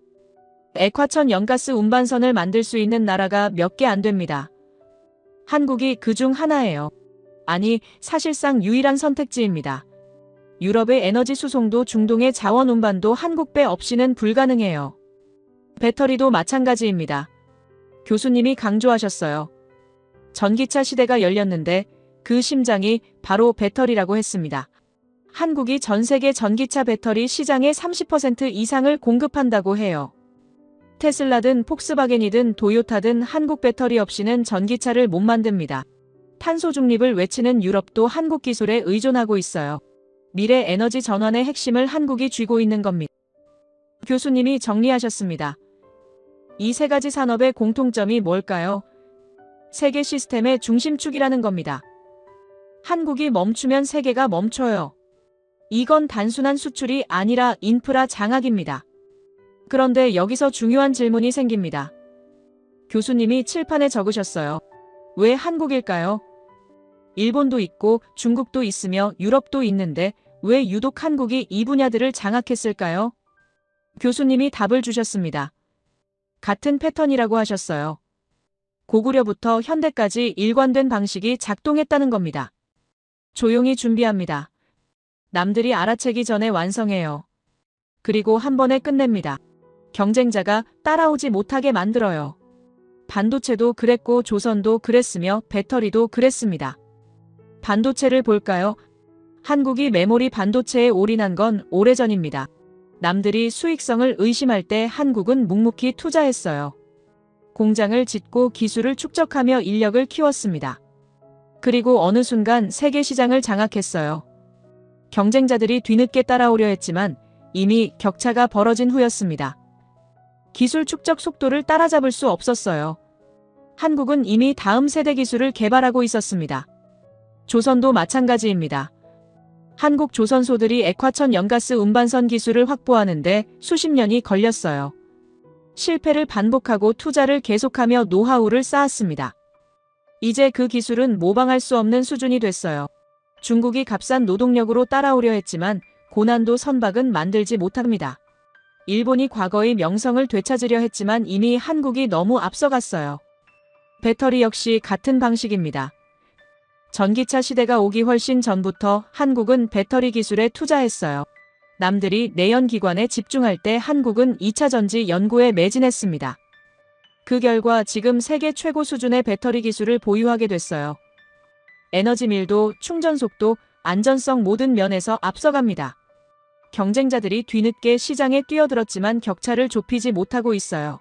액화천 연가스 운반선을 만들 수 있는 나라가 몇 개 안 됩니다. 한국이 그 중 하나예요. 아니, 사실상 유일한 선택지입니다. 유럽의 에너지 수송도 중동의 자원 운반도 한국 배 없이는 불가능해요. 배터리도 마찬가지입니다. 교수님이 강조하셨어요. 전기차 시대가 열렸는데 그 심장이 바로 배터리라고 했습니다. 한국이 전 세계 전기차 배터리 시장의 30% 이상을 공급한다고 해요. 테슬라든 폭스바겐이든 도요타든 한국 배터리 없이는 전기차를 못 만듭니다. 탄소 중립을 외치는 유럽도 한국 기술에 의존하고 있어요. 미래 에너지 전환의 핵심을 한국이 쥐고 있는 겁니다. 교수님이 정리하셨습니다. 이 세 가지 산업의 공통점이 뭘까요? 세계 시스템의 중심축이라는 겁니다. 한국이 멈추면 세계가 멈춰요. 이건 단순한 수출이 아니라 인프라 장악입니다. 그런데 여기서 중요한 질문이 생깁니다. 교수님이 칠판에 적으셨어요. 왜 한국일까요? 일본도 있고 중국도 있으며 유럽도 있는데 왜 유독 한국이 이 분야들을 장악했을까요? 교수님이 답을 주셨습니다. 같은 패턴이라고 하셨어요. 고구려부터 현대까지 일관된 방식이 작동했다는 겁니다. 조용히 준비합니다. 남들이 알아채기 전에 완성해요. 그리고 한 번에 끝냅니다. 경쟁자가 따라오지 못하게 만들어요. 반도체도 그랬고 조선도 그랬으며 배터리도 그랬습니다. 반도체를 볼까요? 한국이 메모리 반도체에 올인한 건 오래전입니다. 남들이 수익성을 의심할 때 한국은 묵묵히 투자했어요. 공장을 짓고 기술을 축적하며 인력을 키웠습니다. 그리고 어느 순간 세계 시장을 장악했어요. 경쟁자들이 뒤늦게 따라오려 했지만 이미 격차가 벌어진 후였습니다. 기술 축적 속도를 따라잡을 수 없었어요. 한국은 이미 다음 세대 기술을 개발하고 있었습니다. 조선도 마찬가지입니다. 한국 조선소들이 액화천 연가스 운반선 기술을 확보하는데 수십 년이 걸렸어요. 실패를 반복하고 투자를 계속하며 노하우를 쌓았습니다. 이제 그 기술은 모방할 수 없는 수준이 됐어요. 중국이 값싼 노동력으로 따라오려 했지만 고난도 선박은 만들지 못합니다. 일본이 과거의 명성을 되찾으려 했지만 이미 한국이 너무 앞서갔어요. 배터리 역시 같은 방식입니다. 전기차 시대가 오기 훨씬 전부터 한국은 배터리 기술에 투자했어요. 남들이 내연기관에 집중할 때 한국은 2차 전지 연구에 매진했습니다. 그 결과 지금 세계 최고 수준의 배터리 기술을 보유하게 됐어요. 에너지 밀도, 충전 속도, 안전성 모든 면에서 앞서갑니다. 경쟁자들이 뒤늦게 시장에 뛰어들었지만 격차를 좁히지 못하고 있어요.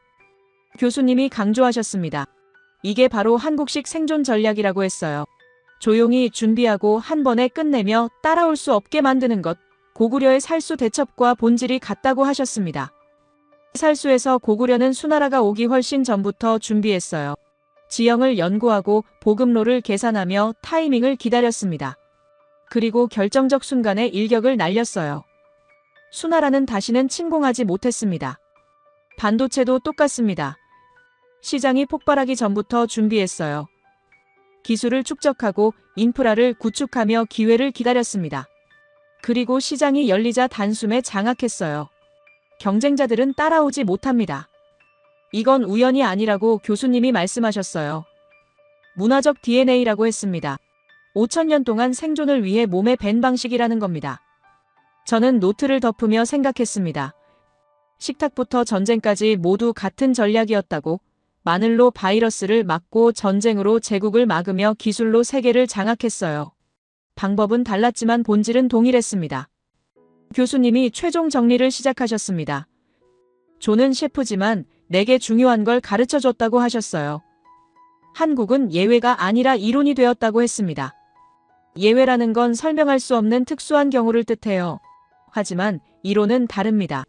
교수님이 강조하셨습니다. 이게 바로 한국식 생존 전략이라고 했어요. 조용히 준비하고 한 번에 끝내며 따라올 수 없게 만드는 것. 고구려의 살수 대첩과 본질이 같다고 하셨습니다. 살수에서 고구려는 수나라가 오기 훨씬 전부터 준비했어요. 지형을 연구하고 보급로를 계산하며 타이밍을 기다렸습니다. 그리고 결정적 순간에 일격을 날렸어요. 수나라는 다시는 침공하지 못했습니다. 반도체도 똑같습니다. 시장이 폭발하기 전부터 준비했어요. 기술을 축적하고 인프라를 구축하며 기회를 기다렸습니다. 그리고 시장이 열리자 단숨에 장악했어요. 경쟁자들은 따라오지 못합니다. 이건 우연이 아니라고 교수님이 말씀하셨어요. 문화적 DNA라고 했습니다. 5,000년 동안 생존을 위해 몸에 밴 방식이라는 겁니다. 저는 노트를 덮으며 생각했습니다. 식탁부터 전쟁까지 모두 같은 전략이었다고. 마늘로 바이러스를 막고 전쟁으로 제국을 막으며 기술로 세계를 장악했어요. 방법은 달랐지만 본질은 동일했습니다. 교수님이 최종 정리를 시작하셨습니다. 조는 셰프지만 내게 중요한 걸 가르쳐줬다고 하셨어요. 한국은 예외가 아니라 이론이 되었다고 했습니다. 예외라는 건 설명할 수 없는 특수한 경우를 뜻해요. 하지만 이론은 다릅니다.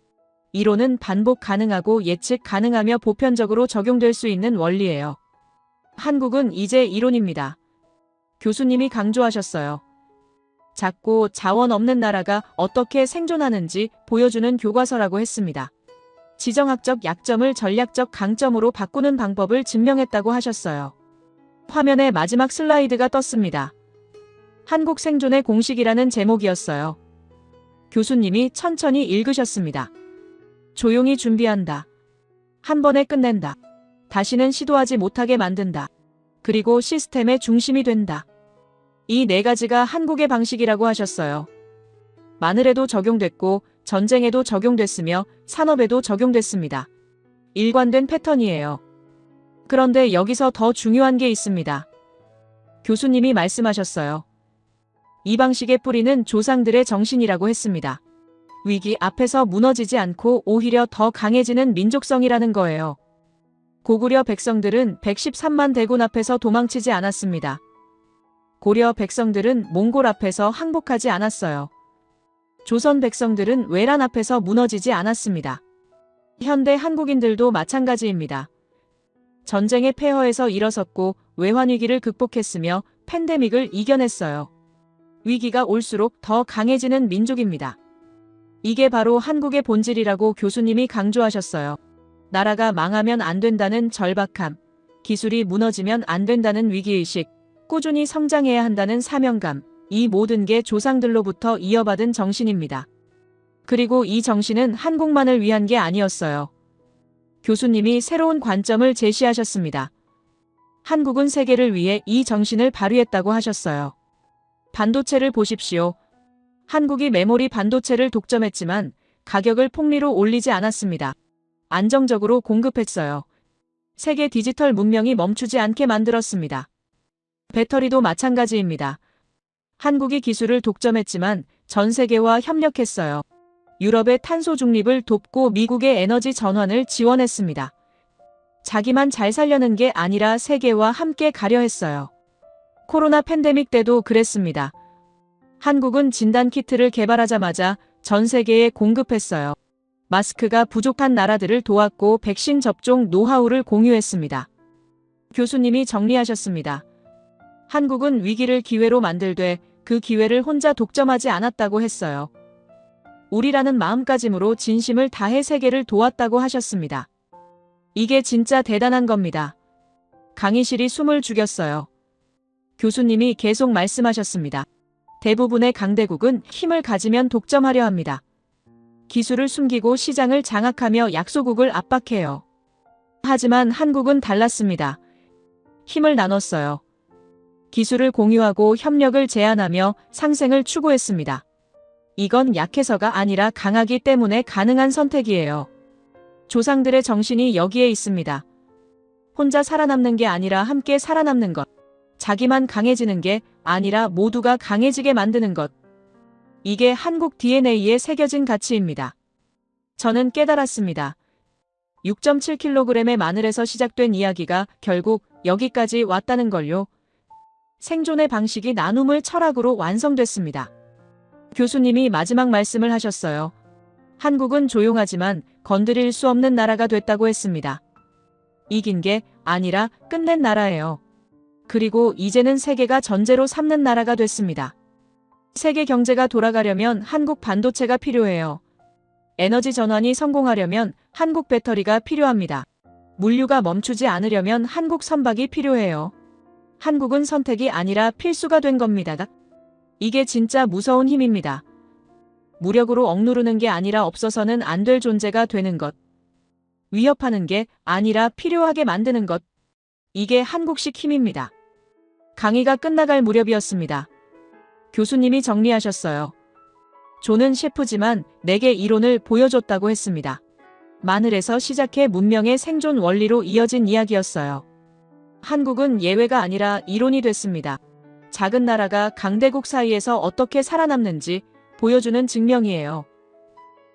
이론은 반복 가능하고 예측 가능하며 보편적으로 적용될 수 있는 원리예요. 한국은 이제 이론입니다. 교수님이 강조하셨어요. 작고 자원 없는 나라가 어떻게 생존하는지 보여주는 교과서라고 했습니다. 지정학적 약점을 전략적 강점으로 바꾸는 방법을 증명했다고 하셨어요. 화면에 마지막 슬라이드가 떴습니다. 한국 생존의 공식이라는 제목이었어요. 교수님이 천천히 읽으셨습니다. 조용히 준비한다. 한 번에 끝낸다. 다시는 시도하지 못하게 만든다. 그리고 시스템의 중심이 된다. 이 네 가지가 한국의 방식이라고 하셨어요. 마늘에도 적용됐고 전쟁에도 적용됐으며 산업에도 적용됐습니다. 일관된 패턴이에요. 그런데 여기서 더 중요한 게 있습니다. 교수님이 말씀하셨어요. 이 방식의 뿌리는 조상들의 정신이라고 했습니다. 위기 앞에서 무너지지 않고 오히려 더 강해지는 민족성이라는 거예요. 고구려 백성들은 113만 대군 앞에서 도망치지 않았습니다. 고려 백성들은 몽골 앞에서 항복하지 않았어요. 조선 백성들은 외란 앞에서 무너지지 않았습니다. 현대 한국인들도 마찬가지입니다. 전쟁의 폐허에서 일어섰고 외환위기를 극복했으며 팬데믹을 이겨냈어요. 위기가 올수록 더 강해지는 민족입니다. 이게 바로 한국의 본질이라고 교수님이 강조하셨어요. 나라가 망하면 안 된다는 절박함, 기술이 무너지면 안 된다는 위기의식, 꾸준히 성장해야 한다는 사명감, 이 모든 게 조상들로부터 이어받은 정신입니다. 그리고 이 정신은 한국만을 위한 게 아니었어요. 교수님이 새로운 관점을 제시하셨습니다. 한국은 세계를 위해 이 정신을 발휘했다고 하셨어요. 반도체를 보십시오. 한국이 메모리 반도체를 독점했지만 가격을 폭리로 올리지 않았습니다. 안정적으로 공급했어요. 세계 디지털 문명이 멈추지 않게 만들었습니다. 배터리도 마찬가지입니다. 한국이 기술을 독점했지만 전 세계와 협력했어요. 유럽의 탄소 중립을 돕고 미국의 에너지 전환을 지원했습니다. 자기만 잘 살려는 게 아니라 세계와 함께 가려 했어요. 코로나 팬데믹 때도 그랬습니다. 한국은 진단키트를 개발하자마자 전 세계에 공급했어요. 마스크가 부족한 나라들을 도왔고 백신 접종 노하우를 공유했습니다. 교수님이 정리하셨습니다. 한국은 위기를 기회로 만들되 그 기회를 혼자 독점하지 않았다고 했어요. 우리라는 마음가짐으로 진심을 다해 세계를 도왔다고 하셨습니다. 이게 진짜 대단한 겁니다. 강의실이 숨을 죽였어요. 교수님이 계속 말씀하셨습니다. 대부분의 강대국은 힘을 가지면 독점하려 합니다. 기술을 숨기고 시장을 장악하며 약소국을 압박해요. 하지만 한국은 달랐습니다. 힘을 나눴어요. 기술을 공유하고 협력을 제안하며 상생을 추구했습니다. 이건 약해서가 아니라 강하기 때문에 가능한 선택이에요. 조상들의 정신이 여기에 있습니다. 혼자 살아남는 게 아니라 함께 살아남는 것. 자기만 강해지는 게 아니라 모두가 강해지게 만드는 것. 이게 한국 DNA에 새겨진 가치입니다. 저는 깨달았습니다. 6.7kg의 마늘에서 시작된 이야기가 결국 여기까지 왔다는 걸요. 생존의 방식이 나눔의 철학으로 완성됐습니다. 교수님이 마지막 말씀을 하셨어요. 한국은 조용하지만 건드릴 수 없는 나라가 됐다고 했습니다. 이긴 게 아니라 끝낸 나라예요. 그리고 이제는 세계가 전제로 삼는 나라가 됐습니다. 세계 경제가 돌아가려면 한국 반도체가 필요해요. 에너지 전환이 성공하려면 한국 배터리가 필요합니다. 물류가 멈추지 않으려면 한국 선박이 필요해요. 한국은 선택이 아니라 필수가 된 겁니다. 이게 진짜 무서운 힘입니다. 무력으로 억누르는 게 아니라 없어서는 안 될 존재가 되는 것. 위협하는 게 아니라 필요하게 만드는 것. 이게 한국식 힘입니다. 강의가 끝나갈 무렵이었습니다. 교수님이 정리하셨어요. 존은 셰프지만 내게 이론을 보여줬다고 했습니다. 마늘에서 시작해 문명의 생존 원리로 이어진 이야기였어요. 한국은 예외가 아니라 이론이 됐습니다. 작은 나라가 강대국 사이에서 어떻게 살아남는지 보여주는 증명이에요.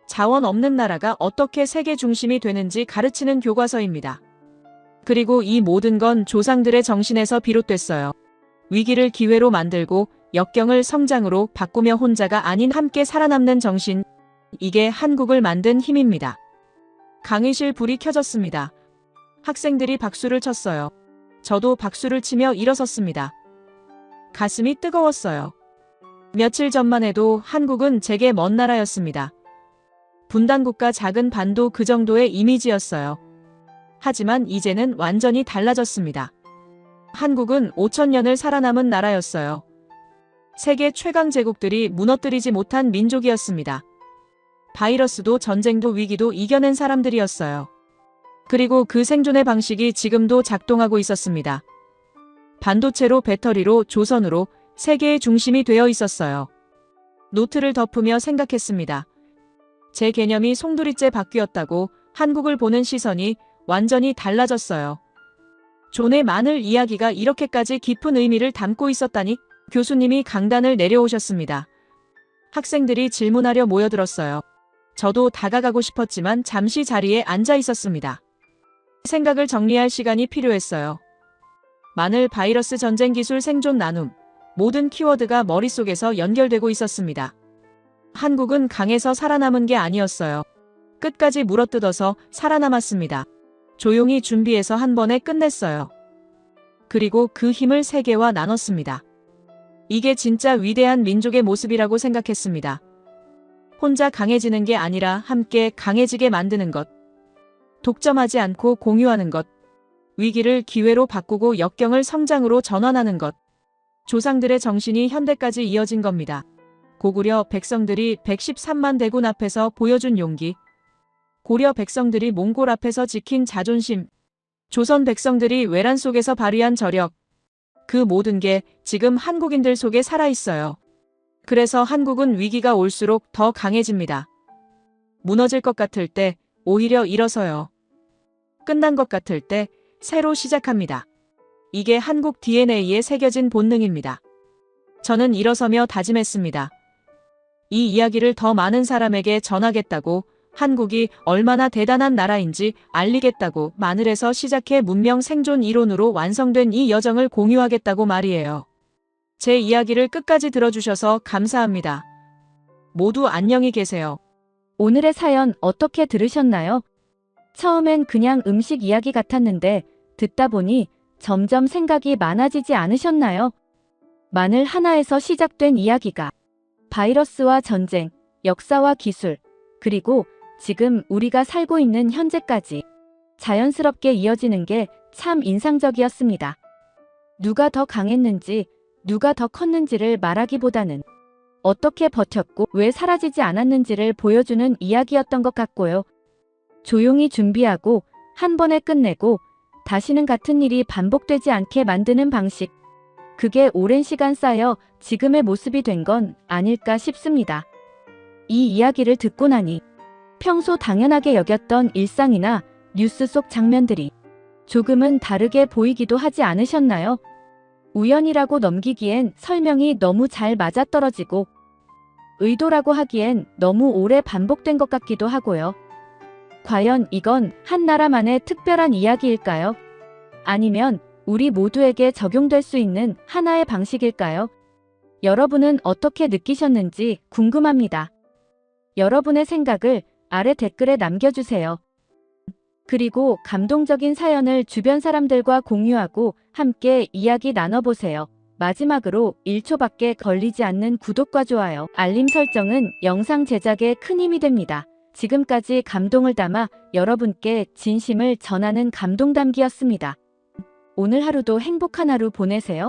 자원 없는 나라가 어떻게 세계 중심이 되는지 가르치는 교과서입니다. 그리고 이 모든 건 조상들의 정신에서 비롯됐어요. 위기를 기회로 만들고 역경을 성장으로 바꾸며 혼자가 아닌 함께 살아남는 정신. 이게 한국을 만든 힘입니다. 강의실 불이 켜졌습니다. 학생들이 박수를 쳤어요. 저도 박수를 치며 일어섰습니다. 가슴이 뜨거웠어요. 며칠 전만 해도 한국은 제게 먼 나라였습니다. 분단국가 작은 반도 그 정도의 이미지였어요. 하지만 이제는 완전히 달라졌습니다. 한국은 5,000년을 살아남은 나라였어요. 세계 최강 제국들이 무너뜨리지 못한 민족이었습니다. 바이러스도 전쟁도 위기도 이겨낸 사람들이었어요. 그리고 그 생존의 방식이 지금도 작동하고 있었습니다. 반도체로 배터리로 조선으로 세계의 중심이 되어 있었어요. 노트를 덮으며 생각했습니다. 제 개념이 송두리째 바뀌었다고 한국을 보는 시선이 완전히 달라졌어요. 존의 마늘 이야기가 이렇게까지 깊은 의미를 담고 있었다니. 교수님이 강단을 내려오셨습니다. 학생들이 질문하려 모여들었어요. 저도 다가가고 싶었지만 잠시 자리에 앉아 있었습니다. 생각을 정리할 시간이 필요했어요. 마늘, 바이러스, 전쟁, 기술, 생존, 나눔. 모든 키워드가 머릿속에서 연결되고 있었습니다. 한국은 강해서 살아남은 게 아니었어요. 끝까지 물어뜯어서 살아남았습니다. 조용히 준비해서 한 번에 끝냈어요. 그리고 그 힘을 세계와 나눴습니다. 이게 진짜 위대한 민족의 모습이라고 생각했습니다. 혼자 강해지는 게 아니라 함께 강해지게 만드는 것. 독점하지 않고 공유하는 것. 위기를 기회로 바꾸고 역경을 성장으로 전환하는 것. 조상들의 정신이 현대까지 이어진 겁니다. 고구려 백성들이 113만 대군 앞에서 보여준 용기. 고려 백성들이 몽골 앞에서 지킨 자존심. 조선 백성들이 외란 속에서 발휘한 저력. 그 모든 게 지금 한국인들 속에 살아있어요. 그래서 한국은 위기가 올수록 더 강해집니다. 무너질 것 같을 때 오히려 일어서요. 끝난 것 같을 때 새로 시작합니다. 이게 한국 DNA에 새겨진 본능입니다. 저는 일어서며 다짐했습니다. 이 이야기를 더 많은 사람에게 전하겠다고, 한국이 얼마나 대단한 나라인지 알리겠다고, 마늘에서 시작해 문명 생존 이론으로 완성된 이 여정을 공유하겠다고 말이에요. 제 이야기를 끝까지 들어주셔서 감사합니다. 모두 안녕히 계세요. 오늘의 사연 어떻게 들으셨나요? 처음엔 그냥 음식 이야기 같았는데 듣다 보니 점점 생각이 많아지지 않으셨나요? 마늘 하나에서 시작된 이야기가 바이러스와 전쟁, 역사와 기술, 그리고 지금 우리가 살고 있는 현재까지 자연스럽게 이어지는 게 참 인상적이었습니다. 누가 더 강했는지, 누가 더 컸는지를 말하기보다는 어떻게 버텼고 왜 사라지지 않았는지를 보여주는 이야기였던 것 같고요. 조용히 준비하고 한 번에 끝내고 다시는 같은 일이 반복되지 않게 만드는 방식. 그게 오랜 시간 쌓여 지금의 모습이 된 건 아닐까 싶습니다. 이 이야기를 듣고 나니 평소 당연하게 여겼던 일상이나 뉴스 속 장면들이 조금은 다르게 보이기도 하지 않으셨나요? 우연이라고 넘기기엔 설명이 너무 잘 맞아떨어지고 의도라고 하기엔 너무 오래 반복된 것 같기도 하고요. 과연 이건 한 나라만의 특별한 이야기일까요? 아니면 우리 모두에게 적용될 수 있는 하나의 방식일까요? 여러분은 어떻게 느끼셨는지 궁금합니다. 여러분의 생각을 아래 댓글에 남겨주세요. 그리고 감동적인 사연을 주변 사람들과 공유하고 함께 이야기 나눠보세요. 마지막으로 1초밖에 걸리지 않는 구독과 좋아요, 알림 설정은 영상 제작에 큰 힘이 됩니다. 지금까지 감동을 담아 여러분께 진심을 전하는 감동담기였습니다. 오늘 하루도 행복한 하루 보내세요.